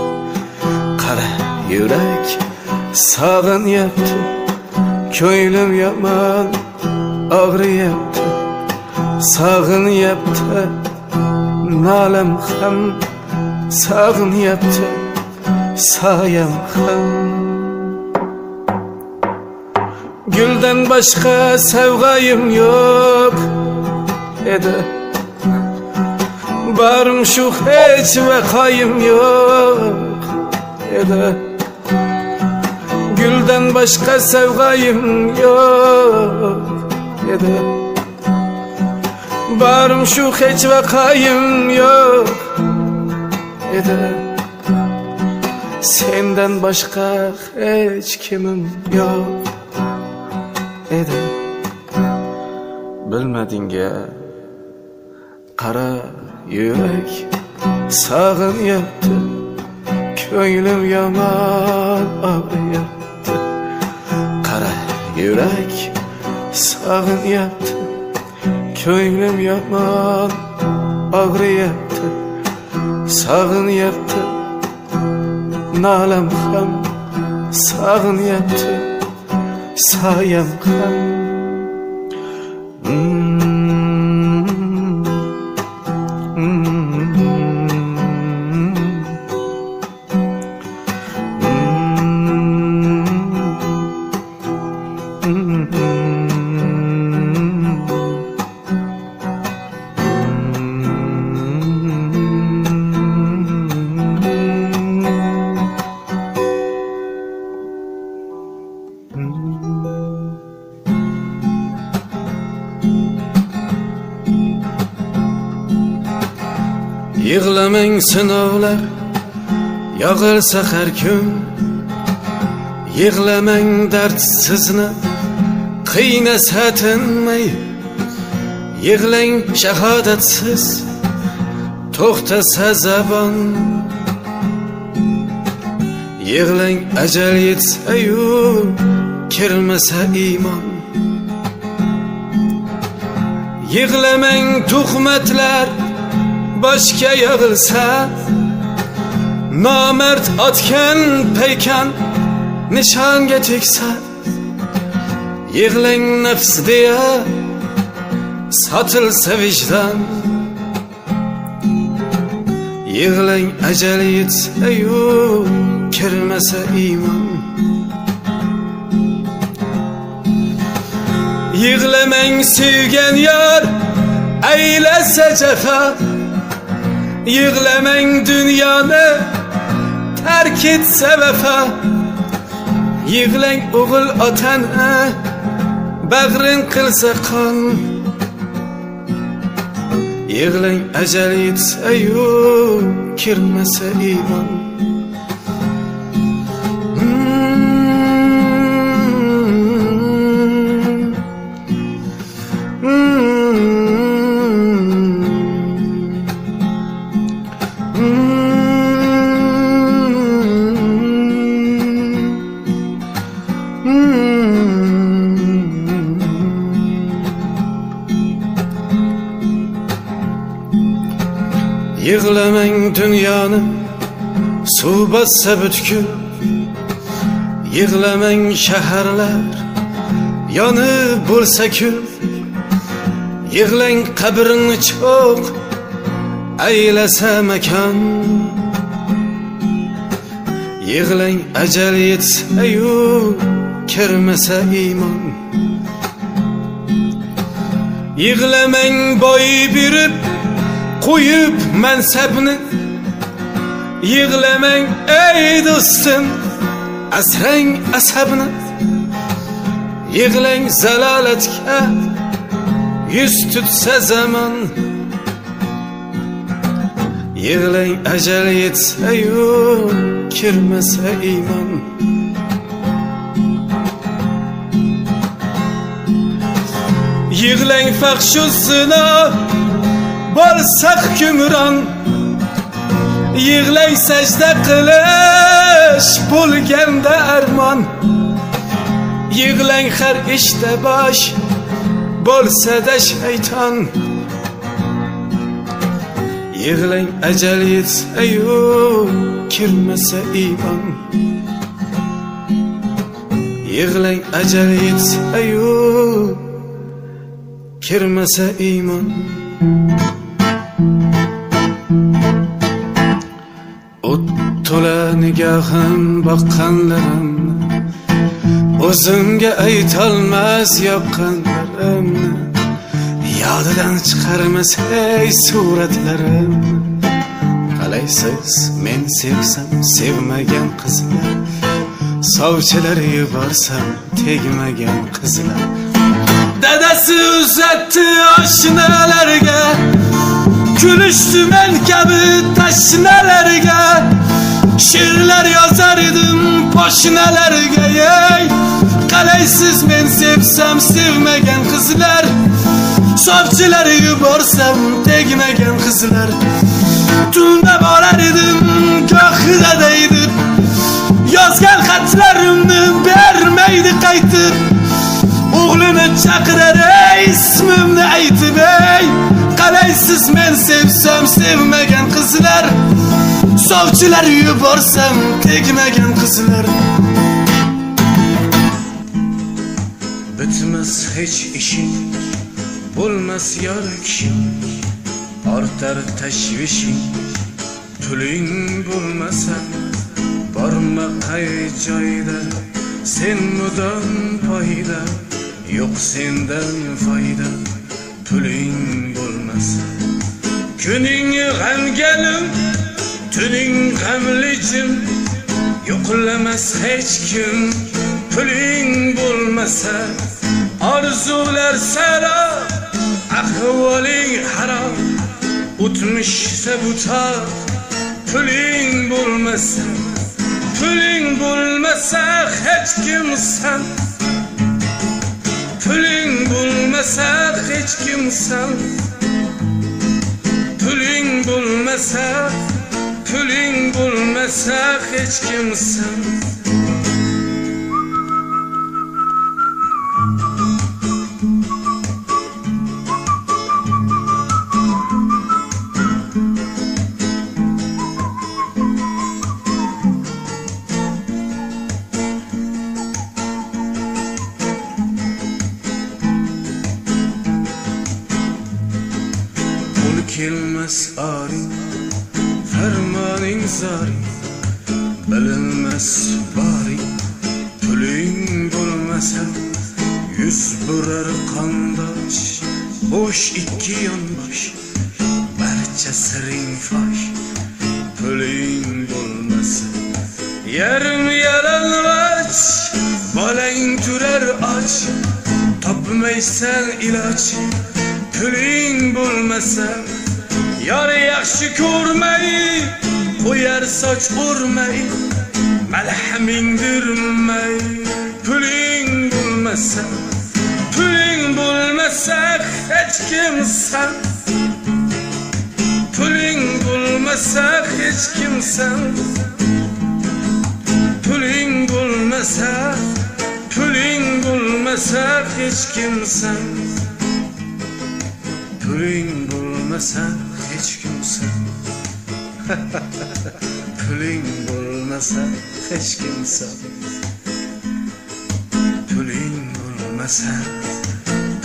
Kara yürek sağın yaptı, köylüm yaman ağrıyaptı. Sağın yaptı, nalem ham sağın yaptı, sayam ham. Gülden başka sevgayım yok edi, barım şu hiç vakayım yok edi. Gülden başka sevgayım yok edi, barım şu hiç vakayım yok edi. Senden başka hiç kimim yok edi. Bilmedinge kara yürek sağın yaptı, köylüm yaman ağrıyaptı. Kara yürek sağın yaptı, köylüm yaman ağrıyaptı. Sağın yaptı, nalem ham sağın yaptı, sayam ham. Yığlamang sınavlar yağılsa her gün, yığlamang dertsizni qiynasa tinmay, yığlang shahodatsiz to'xtasa zabon, yığlang ajal yetsa-yu kirmasa iymon. Yığlamang tuhmatlar başka yağılsa, namert atken peykan nişanga teksa. Yığlang nafs diye satılsa vicdan, yığlang ajal yetsa-yu kirmasa iymon. Yığlamang sevgen yar eylese cefa, yığlamang dünyani terk etse vefa. Yığlang o'g'il otani bag'rin qilsa qon, yığlang ajal yetsa-yu kirmasa iymon. Yığlamang dünyani suv bassa butkul, yığlamang shaharlar yonib bo'lsa kul. Yığlang qabrini cho'q aylasa makon, yığlang ajal yetsa-yu kirmasa iymon. Yığlamang boy berib qo'yib mansabni, yığlamang ey do'stim asrang asabni. Yığlang zalolatga yuz tutsa zamon, yığlang ajal yetsa-yu kirmasa iymon. Yığlang fahshu zino bo'lsa hukmron, Yig'lay sajda qilish bo'lganda armon. Yig'lang har ishda bosh bo'lsa-da shayton. Yig'lang ajal yetsa-yu kirmasa iymon. Yig'lang ajal yetsa-yu kirmasa iymon. To'la nigohim boqqanlarimni, o'zimga aytolmas yoqqanlarimni, yodidan chiqarmas ey suratlarimni. Qalaysiz men sevsam sevmagan qizlar, sovchilar yuborsam tegmagan qizlar. Dadasi uzatdi oshnalarga, kulishdi men kabi tashnalarga. She'rlar yozar edim poshnalarga. Ey qalaysiz men sevsam sevmagan qizlar, sovchilar yuborsam tegmagan qizlar. Tunda borar edim gohida deydi, yozgan xatlarimni bermaydi qaytib. O'g'lini chaqirar ey ismimni aytib. Ey qalaysiz men sevsam sevmagan qizlar, sovchilar yuborsam tegmagan qizlar. Bitmas hech ishing, bo'lmas yor kishing, ortar tashvishing. Puling bo'lmasa borma qay joyda, sen mudom foyda, yo'q sendan foyda. Puling bo'lmasa kuning g'amganim, tuning g'amlijim, yo'qlamas hech kim. Puling bo'lmasa orzular saro, ahvoling harom, o'tmishsa butar. Puling bo'lmasa, puling bo'lmasa hech kimsan. Puling bo'lmasa hech kimsan. Puling bo'lmasa, puling bo'lmasa hech kimsan. Kelmas oring, farmoning zoring, bilinmas boring. Puling bo'lmasa yuz burar qondosh, bo'sh ikki yonbosh, barcha siring fosh. Puling bo'lmasa yarim yalang'och, bolang turar och, topmaysan iloj. Puling bo'lmasa yor yaxshi ko'rmay, qo'yar soch o'rmay, malhaming dirmay. Puling bo'lmasa, puling bo'lmasa hech kimsan. Puling bo'lmasa hech kimsan. Puling bo'lmasa, puling bo'lmasa hech kimsan. Puling bo'lmasa hech kimsan. Puling bo'lmasa hech kimsan. Puling bo'lmasa,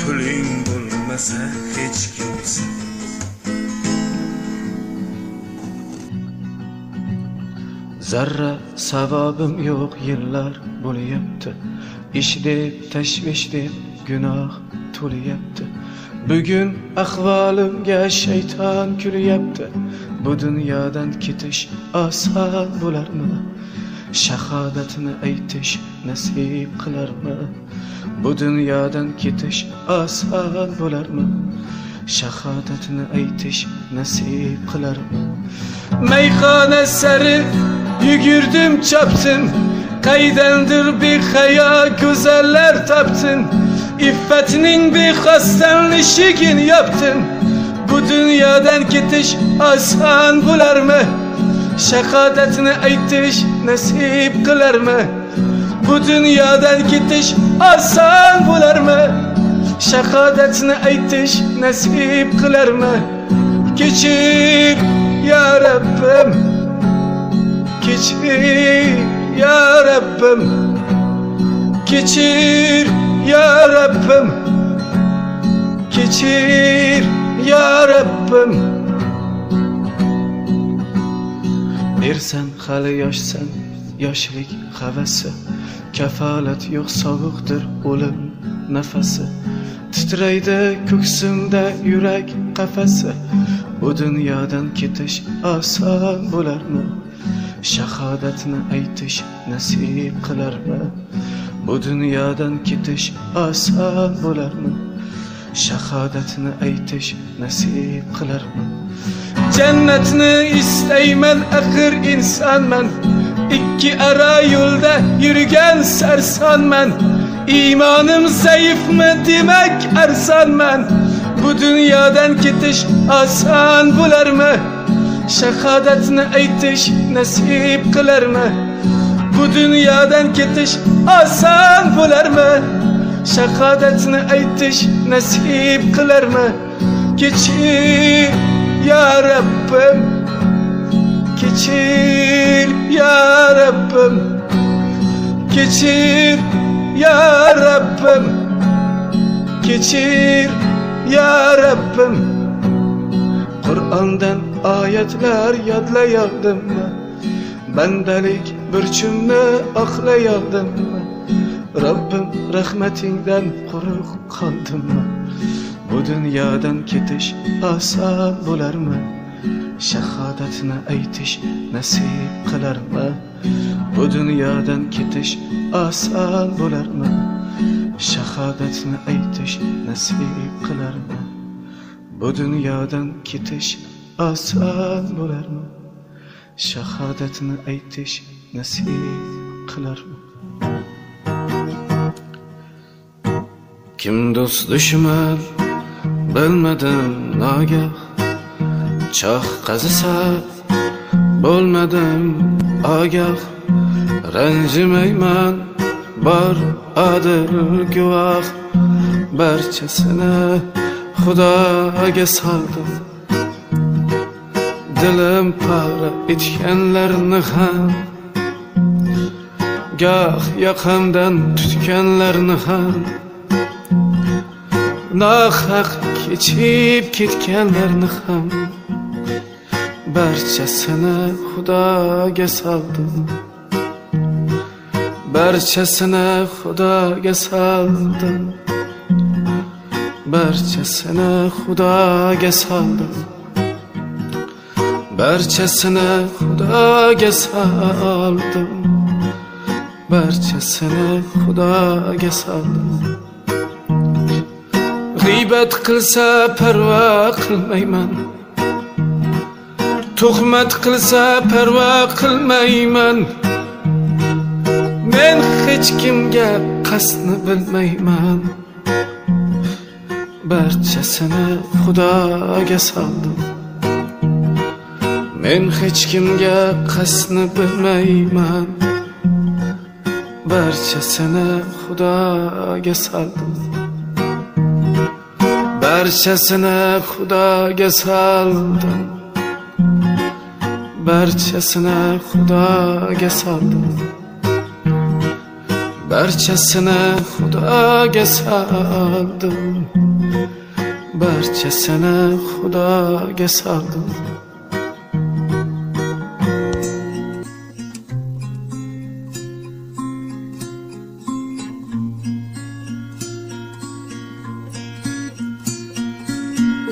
puling bo'lmasa hech kimsan. Zarra savobim yo'q, yillar bo'lyapti. Ish deb, tashvish deb gunoh to'layapti. Bugun ahvolimga shayton kulyapti. Bu dunyodan ketish oson bo'larmi? Shahodatni aytish nasib qilarmi? Bu dunyodan ketish oson bo'larmi? Shahodatni aytish nasib qilarmi? Mayxona sari yugurdim chopdim, qaydandir behayo go'zallar topdim. İffetinin bexosdan eshigini yopdim. Bu dunyodan ketish oson bo'larmi? shahodatni aytish nasib qilarmi? Bu dunyodan ketish oson bo'larmi? Shahodatni aytish nasib qilarmi? Kechir ya Rabbim, kechir ya Rabbim, kechir ya Rabbim, kechir ya Rabbim. Ersan hali yoshsan, yoshlik havasi, kafolat yo'q sovuqdir o'lim nafasi. Titraydi ko'ksimda yurak qafasi. Bu dunyodan ketish oson bo'larmi? Shahodatni aytish nasib qilarmi? Bu dunyodan ketish oson bo'larmi? Shahodatni aytish nasib qilarmi? Jannatni istayman, axir insonman. Ikki ara yo'lda yurgan sarsonman. İmanım zayıfmı demek arzanman. Bu dunyodan ketish oson bo'larmi? Shahodatni aytish nasib qilarmi? Bu dunyodan ketish oson bo'larmi? Shahodatni aytish nasib qilarmi? Kechir ya Rabbim, kechir ya Rabbim, kechir ya Rabbim, kechir ya Rabbim. Qur'ondan oyatlar yodlayordimmi? Bandalik burchimni oqlayordimmi? Rabbim rahmatingdan quruq qoldimmi? Bu dunyodan ketish oson bo'larmi? Shahodatni aytish nasib qilarmi? Bu dunyodan ketish oson bo'larmi? Shahodatni aytish nasib qilarmi? Bu dunyodan ketish oson bo'larmi? Shahodatni aytish nasib qilarmi? Kim do'st dushman bilmadim nogah, choh qazisa bo'lmadim ogoh. Ranjimayman bor adil guvoh, barchasini Xudoga soldim. Dilim pora etganlarni ham, goh yoqamdan tutganlarni ham, nohaq kechib ketganlarni ham, barchasini Xudoga soldim. Barchasini Xudoga soldim. Barchasini Xudoga soldim. Barchasini Xudoga soldim. Barchasini Xudoga soldim. G'iybat qilsa parvo qilmayman, tuhmat qilsa parvo qilmayman. Men hech kimga qasdni bilmayman. Barchasini Xudoga soldim. Men hech kimga qasdni bilmayman. Barchasini Xudoga soldim. Barchasini Xudoga soldim. Barchasini Xudoga soldim. Barchasini Xudoga soldim. Barchasini Xudoga soldim.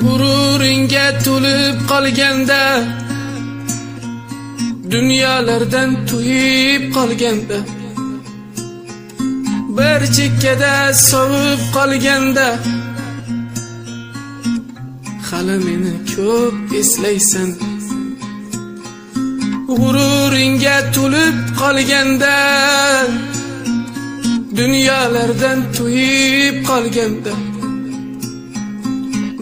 G'ururingga to'lib qolganda, dunyolardan to'yib qolganda, bir chekkada sovib qolganda, hali meni ko'p eslaysan. G'ururingga to'lib qolganda, dunyolardan to'yib qolganda,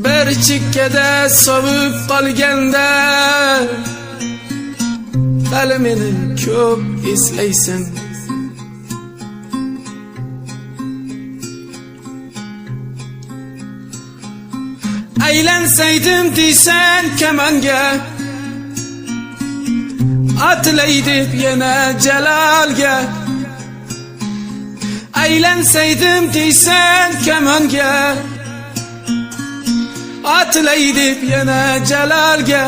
bir chekkada sovib qolganda, hali meni ko'p eslaysan. Aylansaydim deysan kamonga, atlay deb yana jalolga. Aylansaydim deysan kamonga, atlay deb yana jalolga.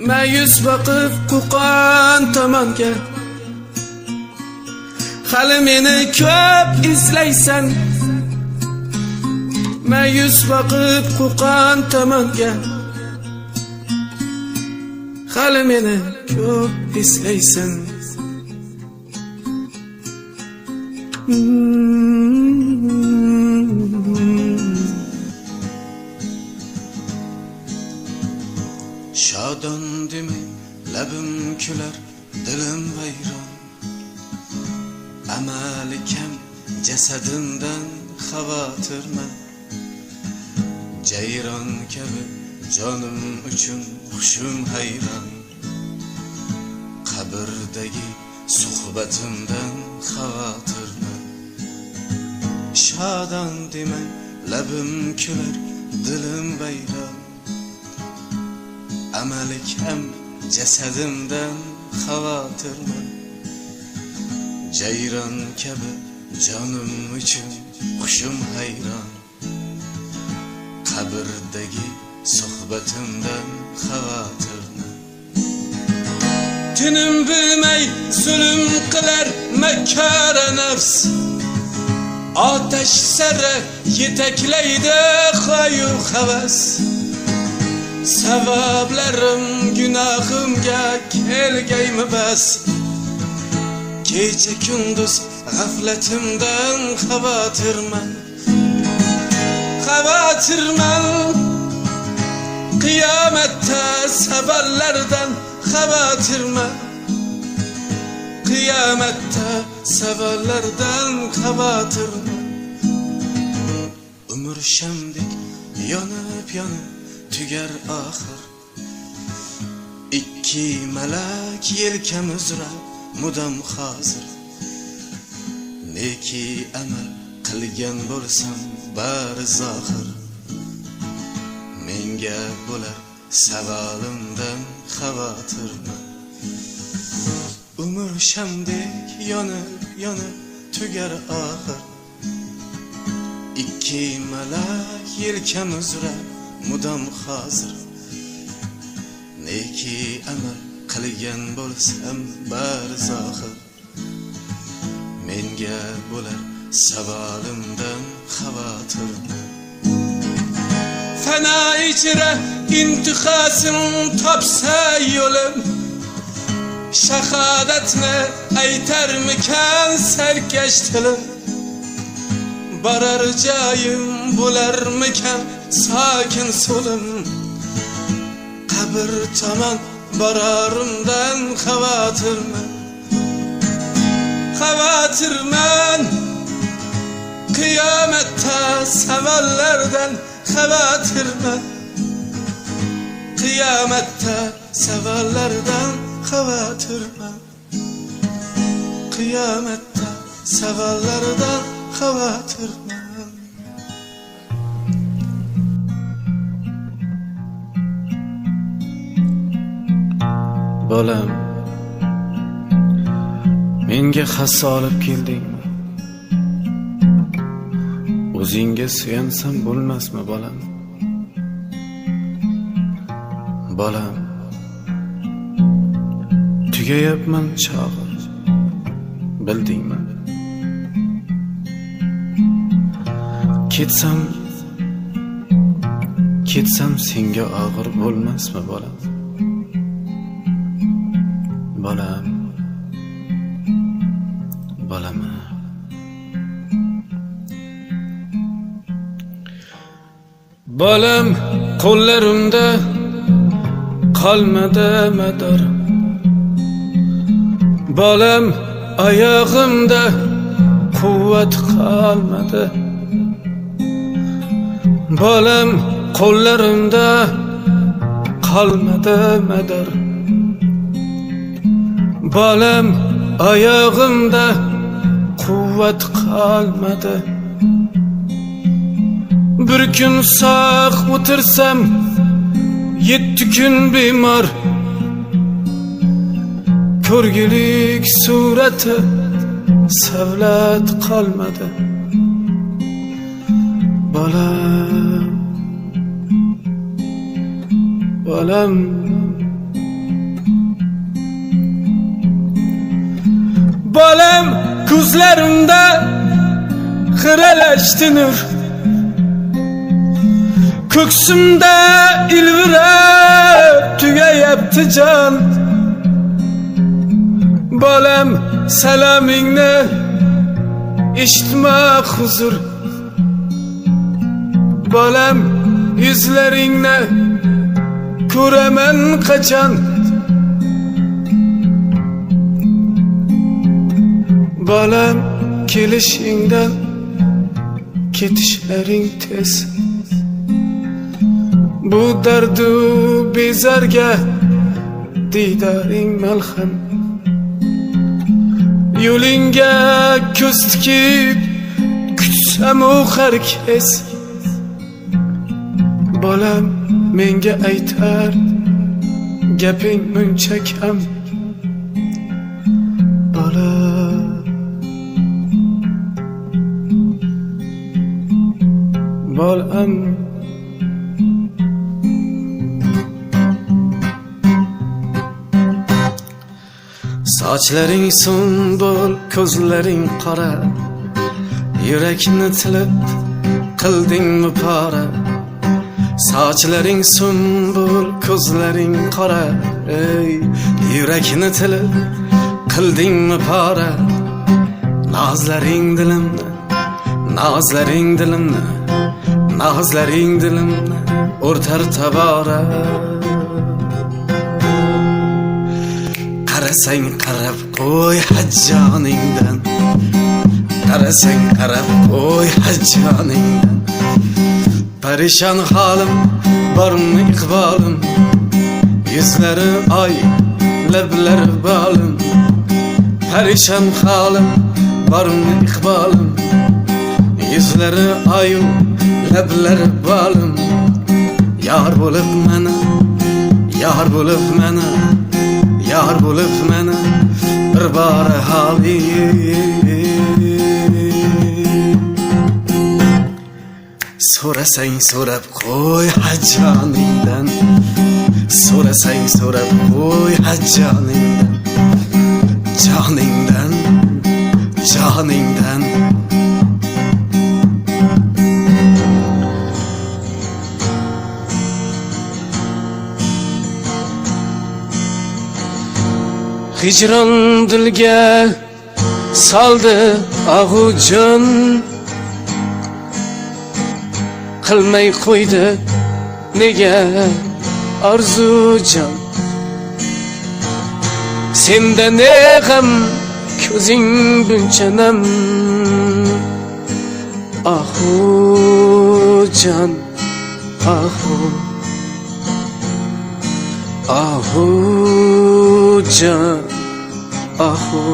Ma'yus boqib Qo'qon tomonga, hali meni ko'p izlaysan. Ma'yus boqib Qo'qon tomonga, hali meni ko'p izlaysan. Shodon demay labim kular, dilim vayron. Amali kam jasadimdan xavotirman. Jayron kabi jonim uchun hushim hayron. Qabrdagi suhbatimdan xavotirman. Shodon demay labim kular, dilim vayron. Amali kam jasadimdan xavotirman. Jayron kabi jonim uchun hushim hayron. Qabrdagi suhbatimdan xavotirman. Tinim bilmay zulm qilar makkara nafs. Otash sari yetaklaydi xoyu havas. Sabablarim gunohimga kelgaymi bas. Kecha kunduz g'aflatimdan xavotirman. Xavotirman, qiyomatda savollardan xavotirman. Qiyomatda savollardan xavotirman. Umr shamdek yonib tugar oxir. Ikki malak yelkamizra mudam hozir. Neki amal qilgan bo'lsam bari zohir. Menga bo'lar savolimdan xavotirman. Umr shamdek yonib tugar oxir. Ikki malak yelkamizra mudam hozir. Neki amal qilgan bo'lsam bari zohir. Menga bo'lar savolimdan xavotirman. Fana ichra intihosim topsa yo'lim. Shahodatni aytarmikan sarkash tilim. Borar joyim bo'larmikan sokin so'lim. Qabr tomon borarimdan xavotirman. Xavotirman, qiyomatda savollardan xavotirman. Qiyomatda savollardan xavotirman. Qiyomatda savollardan xavotirman. Bolam, menga hassa olib keldingmi? O'zingga suyansam bo'lmasmi bolam? Bolam, tugayapman chog'i, bildingmi? Ketsam senga og'ir bo'lmasmi bolam? Bolam, bolam. Bolam, qo'llarimda qolmadi mador. Bolam, oyog'imda quvvat qolmadi. Bolam, qo'llarimda qolmadi mador. Bolam oyog'imda quvvat qolmadi. Bir kun sog' o'tirsam 7 kun bemor. Ko'rgilik surati savlat qolmadi. Bolam, bolam, bolam, ko'zlarimda xiralashdi nur. Ko'ksimda ilvirab tugayapti jon. Bolam, salomingni eshitmoq huzur. Bolam, yuzlaringni ko'raman qachon. Bolam, kelishingdan ketishlaring tez. Bu dardu bezarga diydoring malham. Yo'lingga ko'z tikib kutsam u har kez. Bolam, menga aytar gaping muncha kam. Bolam, bolam, sochlaring sunbul, ko'zlaring qora. Yurakni tilib qildingmi pora. Sochlaring sunbul, ko'zlaring qora. Ey, yurakni tilib qildingmi pora. Nozlaring dilimni, nozlaring dilimni, nozlaring dilimni o'rtar tabora. Qarasang qarab qo'y hajjoningdan. Qarasang qarab qo'y hajjoningdan. Parishon holim, bormi iqbolim. Yuzlari oy, lablari bolim. Parishon holim, bormi iqbolim. Yuzlari oy, lablari bolim. Yar bo'lib meni, yar bo'lib meni, yar bo'lib meni bir bor hali. So'rasang so'rab qo'y hajjoningdan. So'rasang so'rab qo'y hajjoningdan. Joningdan, joningdan. Hicron dilga soldi og'ujon. Qilmay qo'ydi nega orzujon. Senda ne g'am, ko'zing buncha nam. Ahujon, ahu, ahujon, ahu.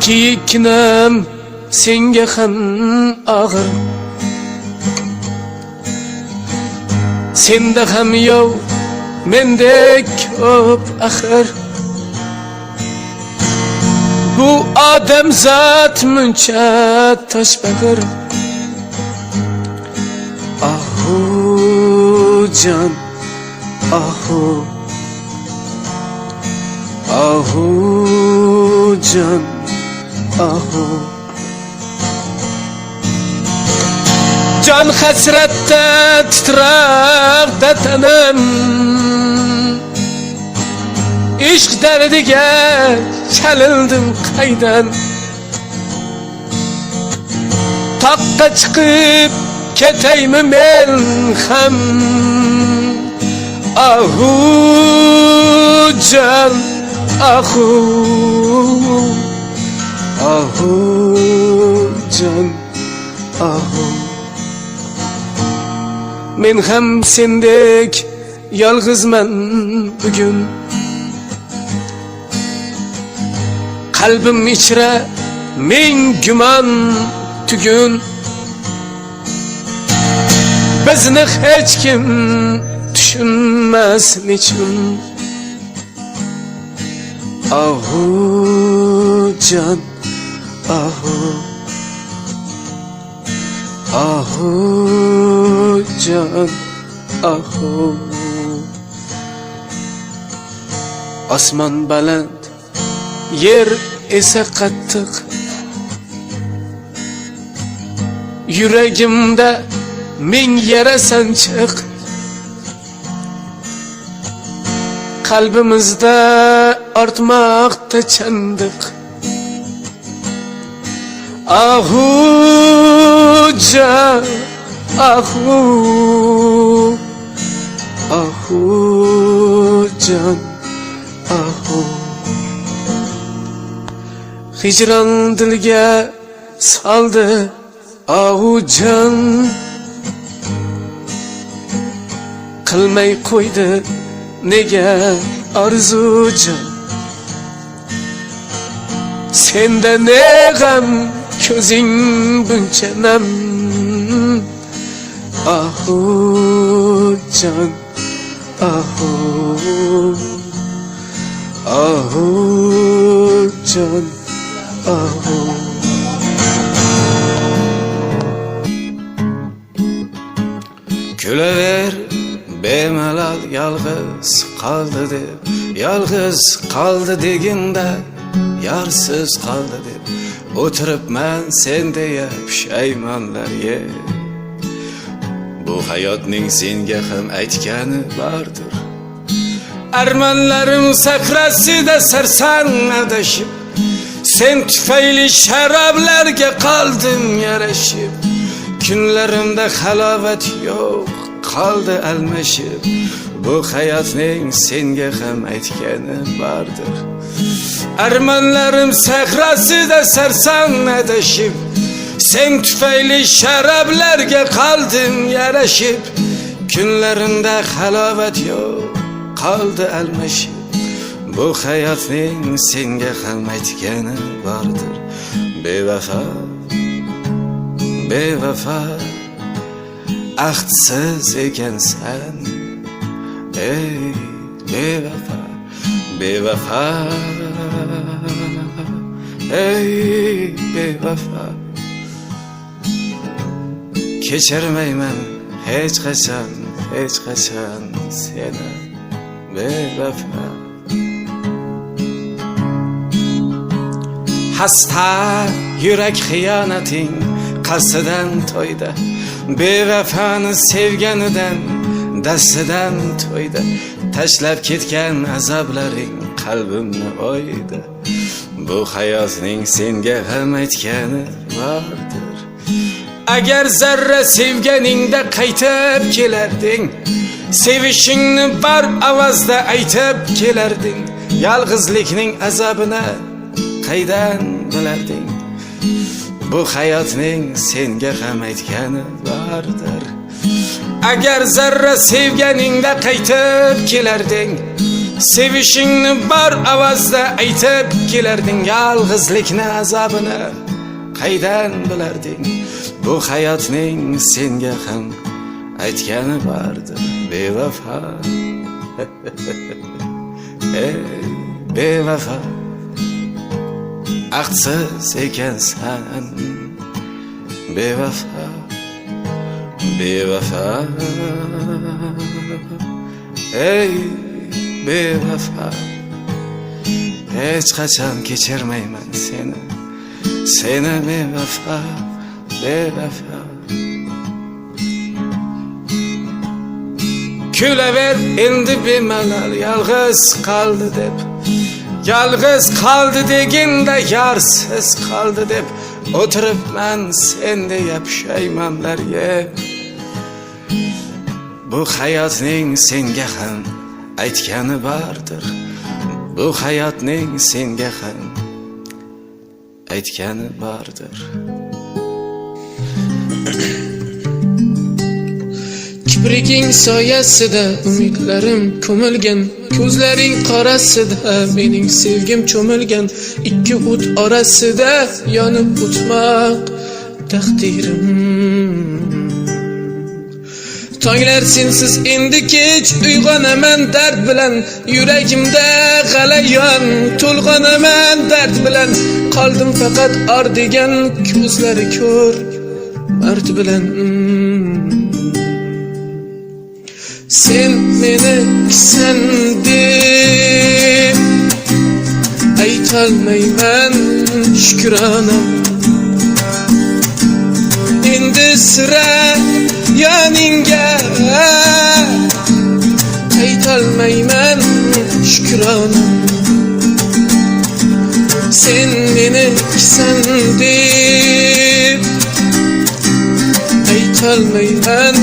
Kiyiknam senga ham og'ir. Senda ham yo'q, mendek ko'p axir. Bu odam zot muncha toshbag'ir. Ahu jon, ahu, ahu jon, ahu. Jon hasratda titraqda tanam. Ishq dardiga chalildim qaydan. Toqqa chiqib ketaymi men ham. Ahu jon, ahu, ahu jon, ahu. Men ham sendek yolg'izman bugun. Qalbim ichra ming gumon tugun. Bizni hech kim tushunmas nechun. Ahu can, ahu, ahu can, ahu. Osmon baland, yer esa qattiq. Yuragimda ming yara sanchiq. Qalbimizda ortmoqda chandiq. Ahu can, ahu, ahu can, ahu. Hicran dilga soldi ahu can. Qilmay qo'ydi nega orzujon. Senda ne g'am, ko'zing buncha nam. Ahu can, ahu, ahu can, ahu. Gülever bemalal yalgız kaldı deb, yalgız kaldı deginde, yarsiz kaldı deb o'tiribman sendeya pushaymonlar ye. Bu hayotning senga ham aytgani bordir. Armonlarim sakrasida sarsang adashib, sen tufayli sharoblarga qoldim yarashib. Kunlarimda halovat yo'q, qoldi almashib. Bu hayotning senga ham aytgani bordir. Armonlarim sahrasida sarsang adashib, sen tufayli sharoblarga qoldim yarashib. Kunlarimda halovat yo'q, qoldi almashib. Bu hayotning senga ham aytgani bordir. Bevafo, bevafo, ahdsiz ekansan. Ey bevafo, bevafo, ey bevafo. Kechirmayman hech qachon, hech qachon seni bevafo. Hasta yurak xiyonating qasdidan to'ydi. Bevafoni sevganidan dastidan to'ydi. Tashlab ketgan azoblaring qalbimni o'ydi. Bu hayotning senga ham aytgani bordir. Agar zarra sevganingda qaytib kelarding, sevishingni bar avazda aytib kelarding. Yolg'izlikning azobini qaydan bilarding? Bu hayotning senga ham aytgani bordir. Agar zarra sevganingda qaytib kelarding, sevishingni bar avazda aytib kelarding. Yolg'izlikni azobini qaydan bilarding? Bu hayotning senga ham aytgani bordir. Bevafo, ey bevafo, ahdsiz ekansan. Bevafo, bevafo, ey bevafo. Hech qachon kechirmayman seni, seni bevafo, bevafo. Gülever endi bemalol yolg'iz qoldi deb, yolg'iz qoldi deganda yarsiz qoldi deb o'tiribman sendeya pushaymonlar yeb. Bu hayotning senga ham aytgani bordir. Bu hayotning senga ham aytgani bordir. Kipriging soyasida umidlarim ko'milgan, ko'zlaring qorasida mening sevgim cho'milgan, ikki o't orasida yonib o'tmoq taqdirim. Tonglar sensiz endi kech, uyg'onaman dard bilan, yuragimda g'alayon to'lg'onaman dard bilan, qoldim faqat ardigan ko'zlari ko'r mard bilan. Sen meni sen deb aytolmayman shukronam, endi sira yoningga aytolmayman shukronam. Sen meni sen deb aytolmayman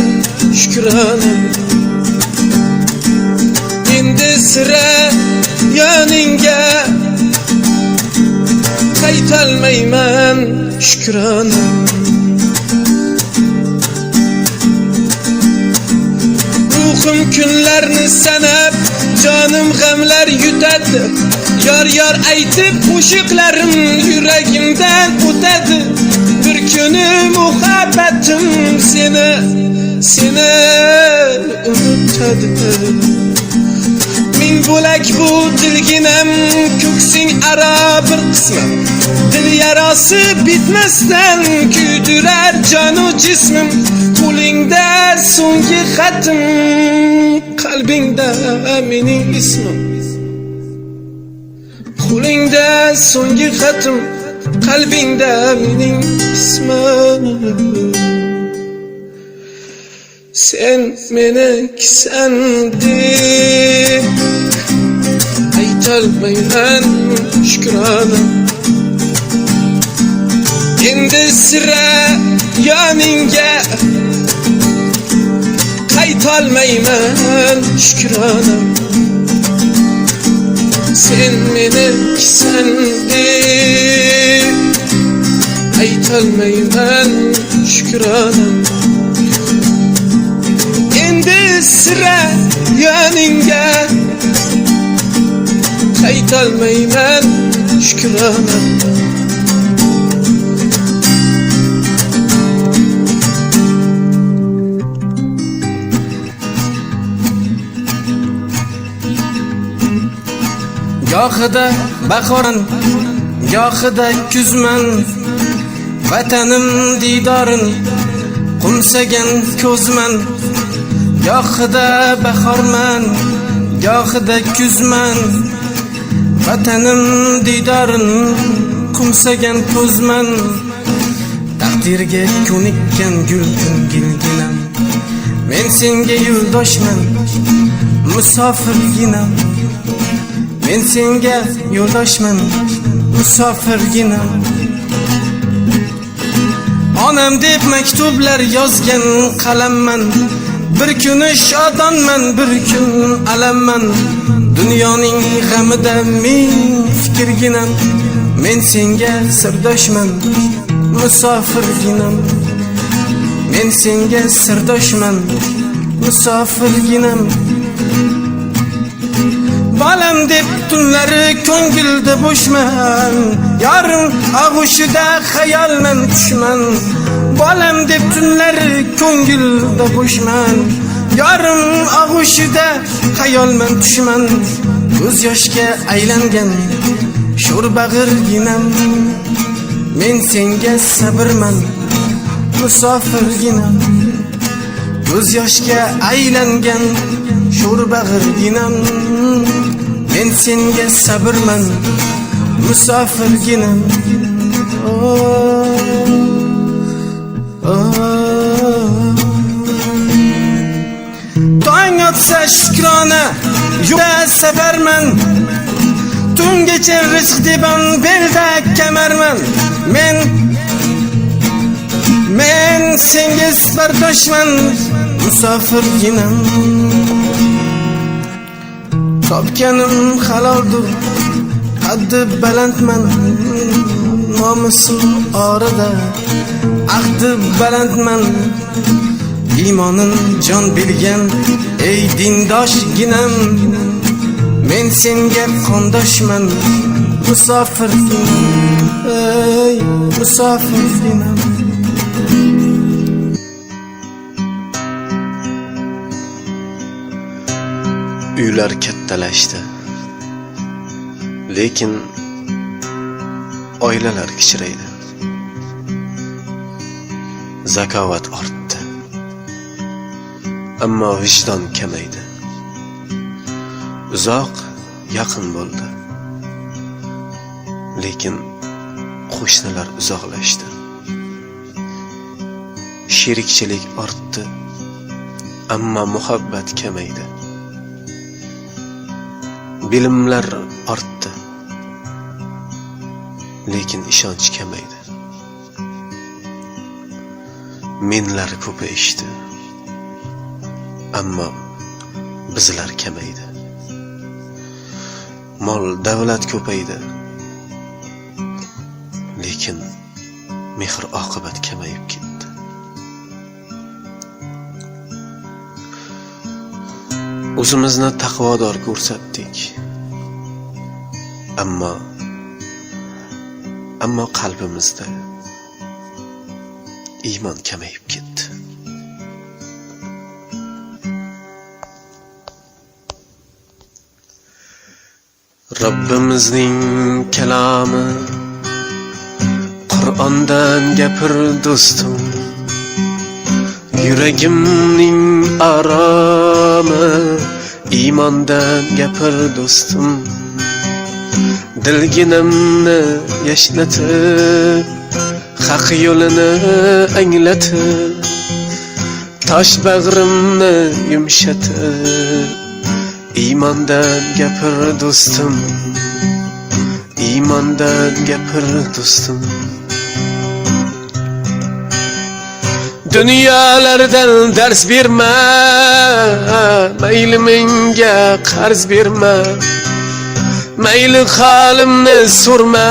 shukronam, endi sira yoningga aytolmayman shukronam. Ruhim kunlarni sanab, jonim g'amlar yutadi, yor yor aytib qo'shiqlarim yuragimdan o'tadi. Bir kuni muhabbatim seni unutadi. Ming bo'lak bu dilginam, ko'ksing aro bir qismim, dil yarosi bitmasdan kuydirar jonu jismim. Qo'lingda so'nggi xatim, qalbingda mening ismim. Qo'lingda so'nggi xatim, qalbingda mening ismim. Sen meni sen deb aytolmayman shukronam, endi sira yoningga qaytolmayman shukronam. Sen meni sen deb aytolmayman shukronam, endi sira yoningga qaytolmayman shukronam. Gohida bahorman, gohida kuzman, vatanim didorin qumsagan ko'zman. Gohida bahorman, gohida kuzman, vatanim didorin qumsagan ko'zman. Taqdirga ko'nikkan gulgun gilginam, men senga yo'ldoshman, musofirginam. Men senga yo'ldoshman, musofirginam. Onam deb maktublar yozgan qalamman, bir kuni shodonman, bir kun alamman. Dunyoning g'amida men fikrginam, men senga sirdoshman, musofirginam. Men senga sirdoshman, musofirginam. Balam deb tunlari ko'ngilda bo'shman, yarim ag'ushida xayolman tushman. Balam deb tunlari ko'ngilda bo'shman, yarim ag'ushida xayolman tushman. Ko'z yoshga aylangan sho'r bag'irginam, men senga sabrman, musofirginam. Ko'z yoshga aylangan sho'r bag'irginam, men senga sabrman, musofirginam. Tong otsa shukrona yo'lda safarman, tungacha rizq deban belda kamarman. Men senga bardoshman, musofirginam. Topganim haloldir, qaddi balandman, nomusim orida ahdi balandman. iymonin jon bilgan ey dindoshginam, men senga qondoshman, musofirginam, ey musofirginam. Uylar kattalashdi, lekin oilalar kichraydi. Zakovat ortdi, ammo vijdon kamaydi. Uzoq yaqin bo'ldi, lekin qo'shnilar uzoqlashdi. Sherikchilik ortdi, ammo muhabbat kamaydi. Bilimlar ortdi, lekin ishonch kamaydi. Menlar ko'payishdi, ammo bizlar kamaydi. Mol davlat ko'paydi, lekin mehr oqibat kamayib ketdi. O'zimizni taqvodor ko'rsatdik, ammo qalbimizda iymon kamayib ketdi. Robbimizning kalomi Qur'ondan gapir do'stim, yuragimning aromi iymondan gapir do'stim. Dilginamni yashnatib, haq yo'lini anglatib, tosh bag'rimni yumshatib, iymondan gapir do'stim, iymondan gapir do'stim. Dunyolardan dars berma, mayli menga qarz berma, mayli halimni so'rma,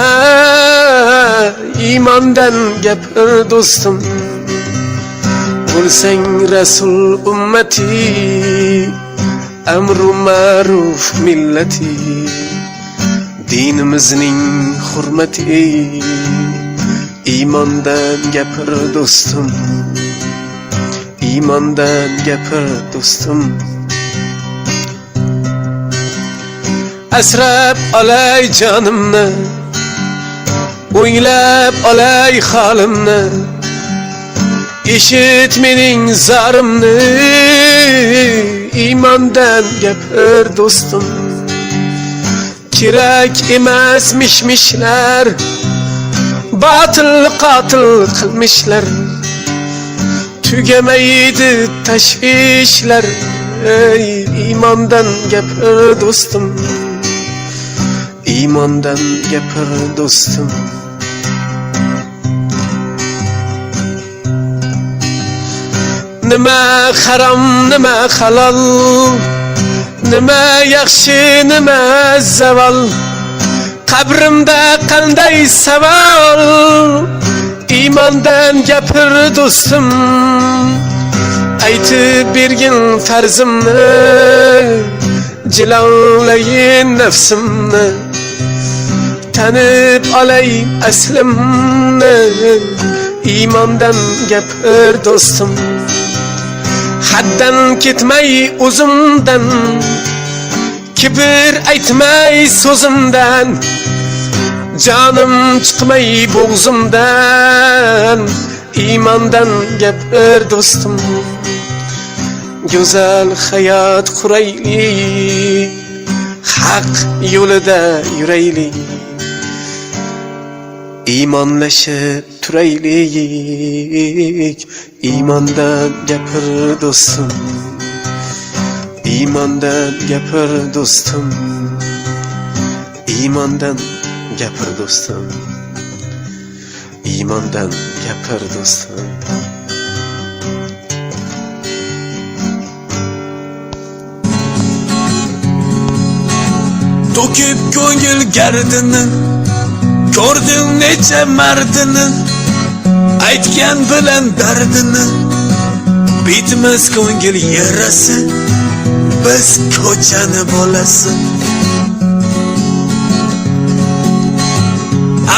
iymondan gapir do'stim. Bo'lsang rasul ummati, amru ma'ruf millati, dinimizning hurmati, iymondan gapir do'stim, iymondan gapir do'stim. Asrab olay jonimni, o'ylab olay holimni, eshit mening zarimni, iymondan gapir do'stim. Kerak emas mishmishlar, batil qotil qilmishlar, tugamaydi tashvishlar, ey iymondan gapir do'stim, iymondan gapir do'stim. Nima harom, nima halol, nima yaxshi, nima zavol, qabrimda qanday savol, iymondan gapir do'stim. Aytib bergin farzimni, jilovlayin nafsimni, tanib olay aslimni, iymondan gapir do'stim. Haddan ketmay o'zimdan, kibr aytmay so'zimdan, jonim chiqmay bo'g'zimdan, iymondan gapir do'stim. Go'zal hayot quraylik, haq yo'lida yuraylik, iymonlashib turaylik, iymondan gapir do'stim, iymondan gapir do'stim, iymondan gapir do'stim, iymondan gapir do'stim. To'kib ko'ngil gardini, ko'rdim necha mardini, aytgan bilan dardini, bitmas ko'ngil yarasi, biz ko'chani bolasi.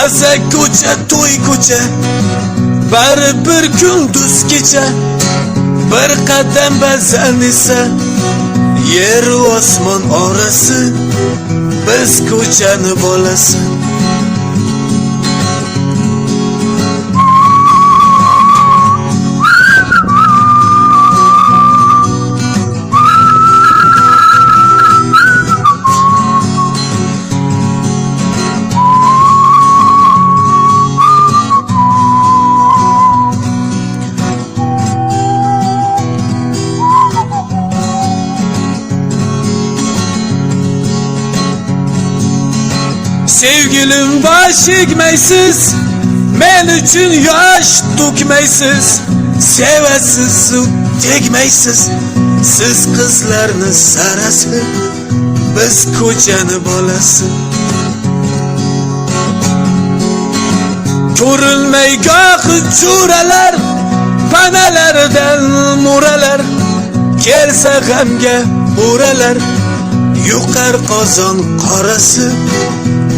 Aza ko'cha, to'y ko'cha, bari bir kunduz kecha, bir qadam bazan esa yer u osmon orasi, biz ko'chani bolasi. Sevgilim baş egmaysiz, men uchun yosh to'kmaysiz, Sevasiz, sut tegmaysiz, siz qizlarni sarasi, biz ko'chani bolasi. ko'rinmay gohi cho'ralar, panalardan mo'ralar, kelsa g'amga o'ralar, Yuqar qozon qorasi,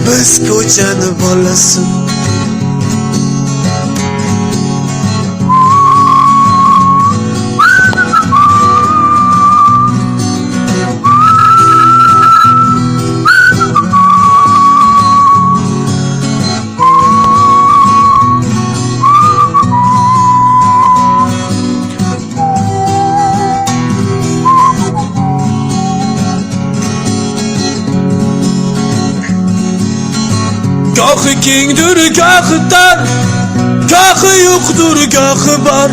biz ko'chani bolasi. gohi kengdir, gohi dar, gohi yo'qdir, gohi bor.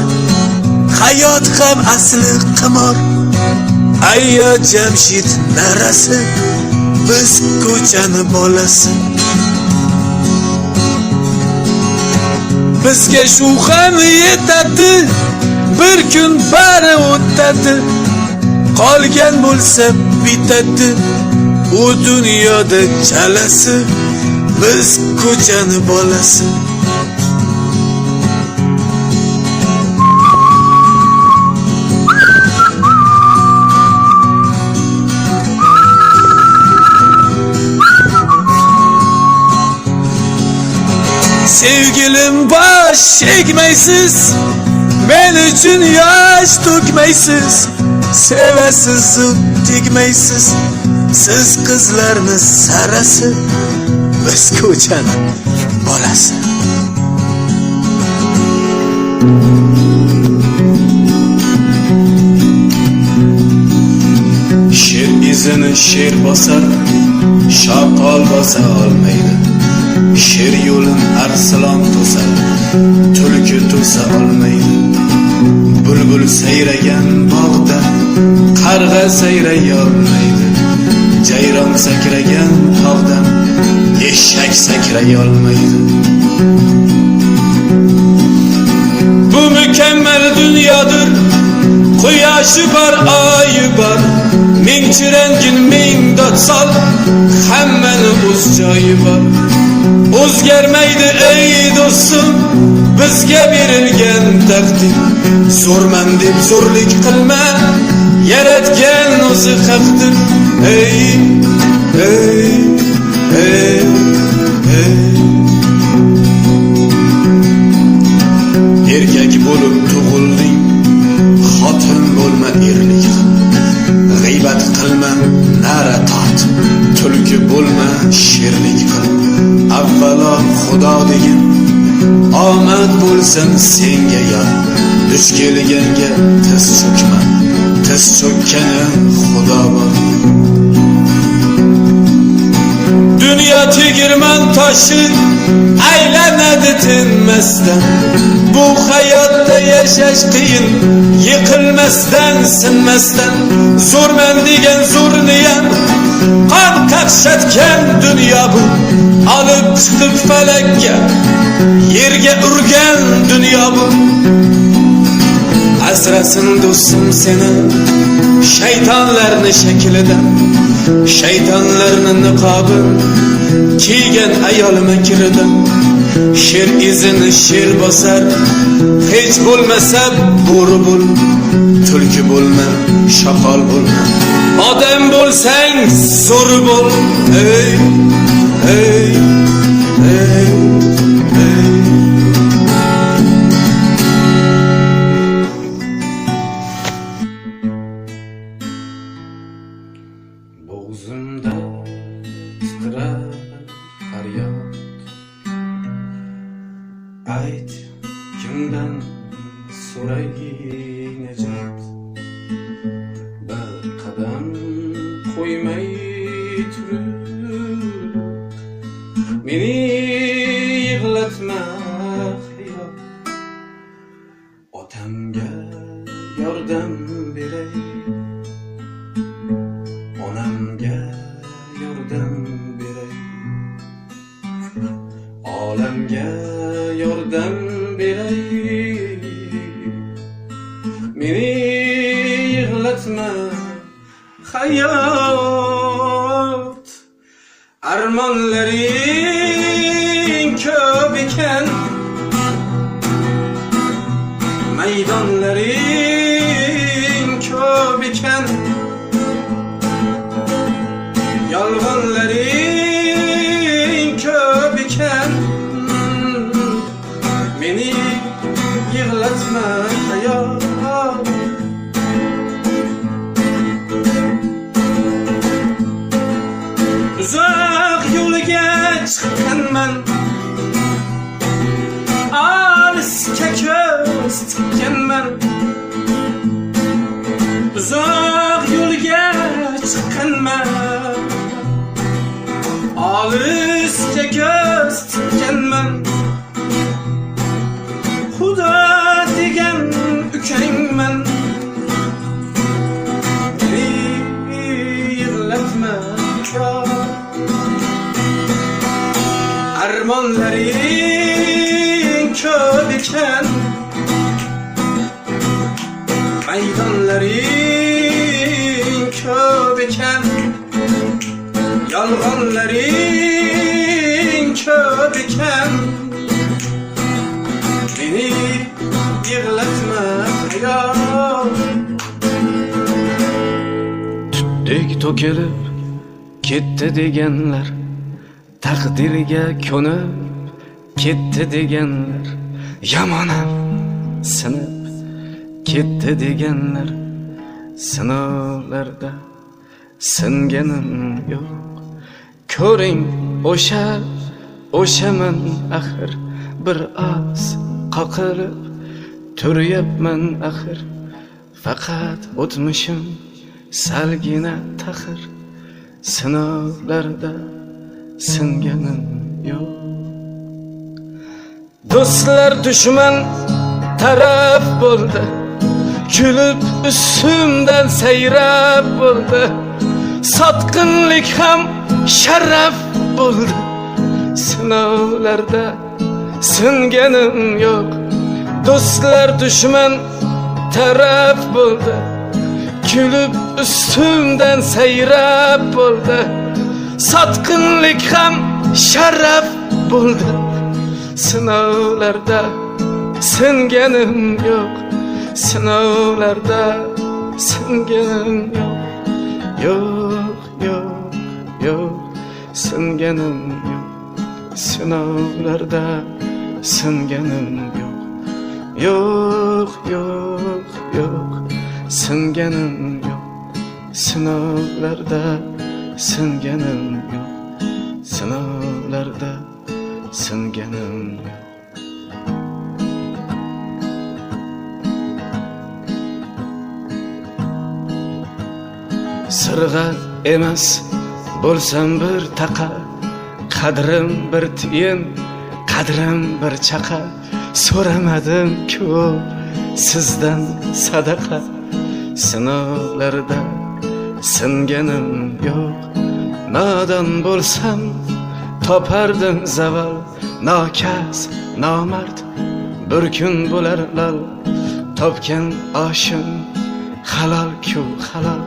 Hayot ham asli qimor, ayyo Jamshid narasi, biz ko'chani bolasi. Bizga shu ham yetadi, bir kun bari o'tadi, qolgan bo'lsa bitadi U dunyoda chalasi, biz ko'chani bolasi. Sevgilim baş egmaysiz, men uchun yosh to'kmaysiz, Sevasiz, sut tegmaysiz, siz qizlarni sarasi, biz ko'chani bolasi. Sher izini sher bosar, shaqol bosa olmaydi. Sher yo'lin arslon to'sar, tulki to'sa olmaydi. Bulbul sayragan bog'da qarg'a sayray olmaydi. Jayron sakragan tog'dan eshak sakray olmaydi. Bu mukammal dunyodir, quyoshi bor, oyi bor, ming chirangin ming dod sol, hammani o'z joyi bor. O'zgarmaydi ey do'stim, bizga berilgan taqdir. Zo'rman deb zo'rlik qilma, yaratgan o'zi haqdir. Ey, ey, ey, ey. Erkak bo'lib tug'ilding, xotin bo'lma erlik qil. G'iybat qilma, nara tort, tulki bo'lma sherlik qil. Avvalo Xudo degin, omad bo'lsin senga yor. Duch kelganga tiz cho'kma, tiz cho'kkani Xudo bor. Dunyo tegirmon toshi aylanadi tinmasdan. Bu hayotda yashash qiyin, yiqilmasdan, sinmasdan. Zo'rman degan zo'rniyam qon qaqshatgan dunyo bu. Olib chiqib falakka, yerga urgan dunyo bu. Asrasin do'stim seni shaytonlarni shaklidan, shaytonlarni niqobi kiygan ayol makridan. Sher izini sher bosar, hech bo'lmasa bo'ri bo'l, tulki bo'lma, shoqol bo'lma. Odam bo'lsang zo'r bo'l. Ey, ey, ey, ey. Bo'g'zimda titrar faryod, ayt kimdan so'ray najot. Bir qadam qo'ymay turib meni yig'latma hayot. Otamga yordam beray, onamga yordam beray, olamga yordam beray. Meni yig'latma hayot. Armonlaring ko'p ekan, maydonlaring ko'p ekan, yolg'onlaring ko'p ekan. Meni yig'latma hayot. Uzoq yo'lga chiqqanman, olisga ko'z tikkanman. Uzoq yo'lga chiqqanman, olisga ko'z tikkanman. Xudo degan ukangman, meni yig'latma hayot. Armonlaring ko'p ekan, maydonlaring ko'p ekan, yolg'onlaring ko'p ekan. Meni yig'latma hayot. Tutdek to'kilib ketdi deganlar, taqdirga ko'nib ketdi deganlar, yamonam sinib ketdi deganlar. Sinovlarda singanim yo'q, ko'ring o'shaman axir. Bir oz qoqilib turyapman axir. Faqat o'tmishim salgina taxir. Sinovlarda singanim yo'q. Do'stlar dushman taraf bo'ldi, kulib ustimdan sayrab bo'ldi. Sotqinlik ham sharaf bo'ldi. Sinovlarda singanim yo'q. Do'stlar dushman taraf bo'ldi, kulib ustimdan sayrab bo'ldi. Sotqinlik ham sharaf bo'ldi. Sinovlarda singanim yo'q. Sinovlarda singanim yo'q. Yo'q, yo'q, yo'q, singanim yo'q. Sinovlarda singanim yo'q. Yo'q, yo'q, yo'q, singanim yo'q. Sinovlarda singanim yo'q. Sinovlarda singanim yo'q. Sirg'a emas bo'lsam bir taqa, qadrim bir tiyin, qadrim bir chaqa. So'ramadim ko'p sizdan sadaqa. Sinovlarda singanim yo'q. Nodon bo'lsam topardim zaval, nokas, nomard bir kun bo'lar lol. Topgan oshim halol-ku halol.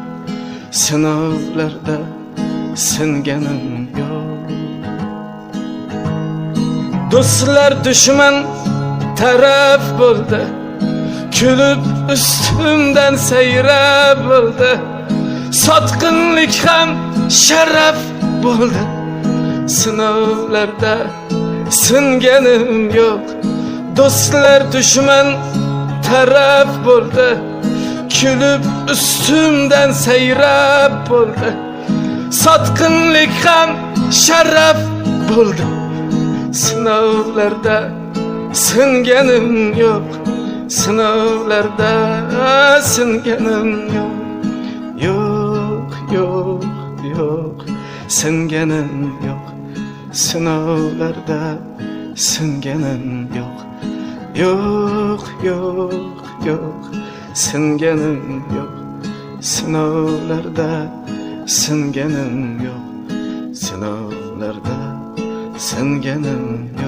Sinovlarda singanim yo'q. Do'stlar dushman taraf bo'ldi, kulib üstümden seyrab bo'ldi. Sotqinlik ham sharaf bo'ldi. Sinovlarda singanim yo'q. Do'stlar dushman taraf bo'ldi. Kulib üstümden seyrab bo'ldi. Sotqinlik ham sharaf bo'ldi. Sinovlarda singanim yo'q. Sinovlarda singanim yo'q. Yo'q, yo'q, yo'q, singanim yo'q. Sinovlarda singanim yo'q. Yo'q, yo'q, yo'q, singanim yo'q. Sinovlarda singanim yo'q. Sinovlarda singanim yo'q.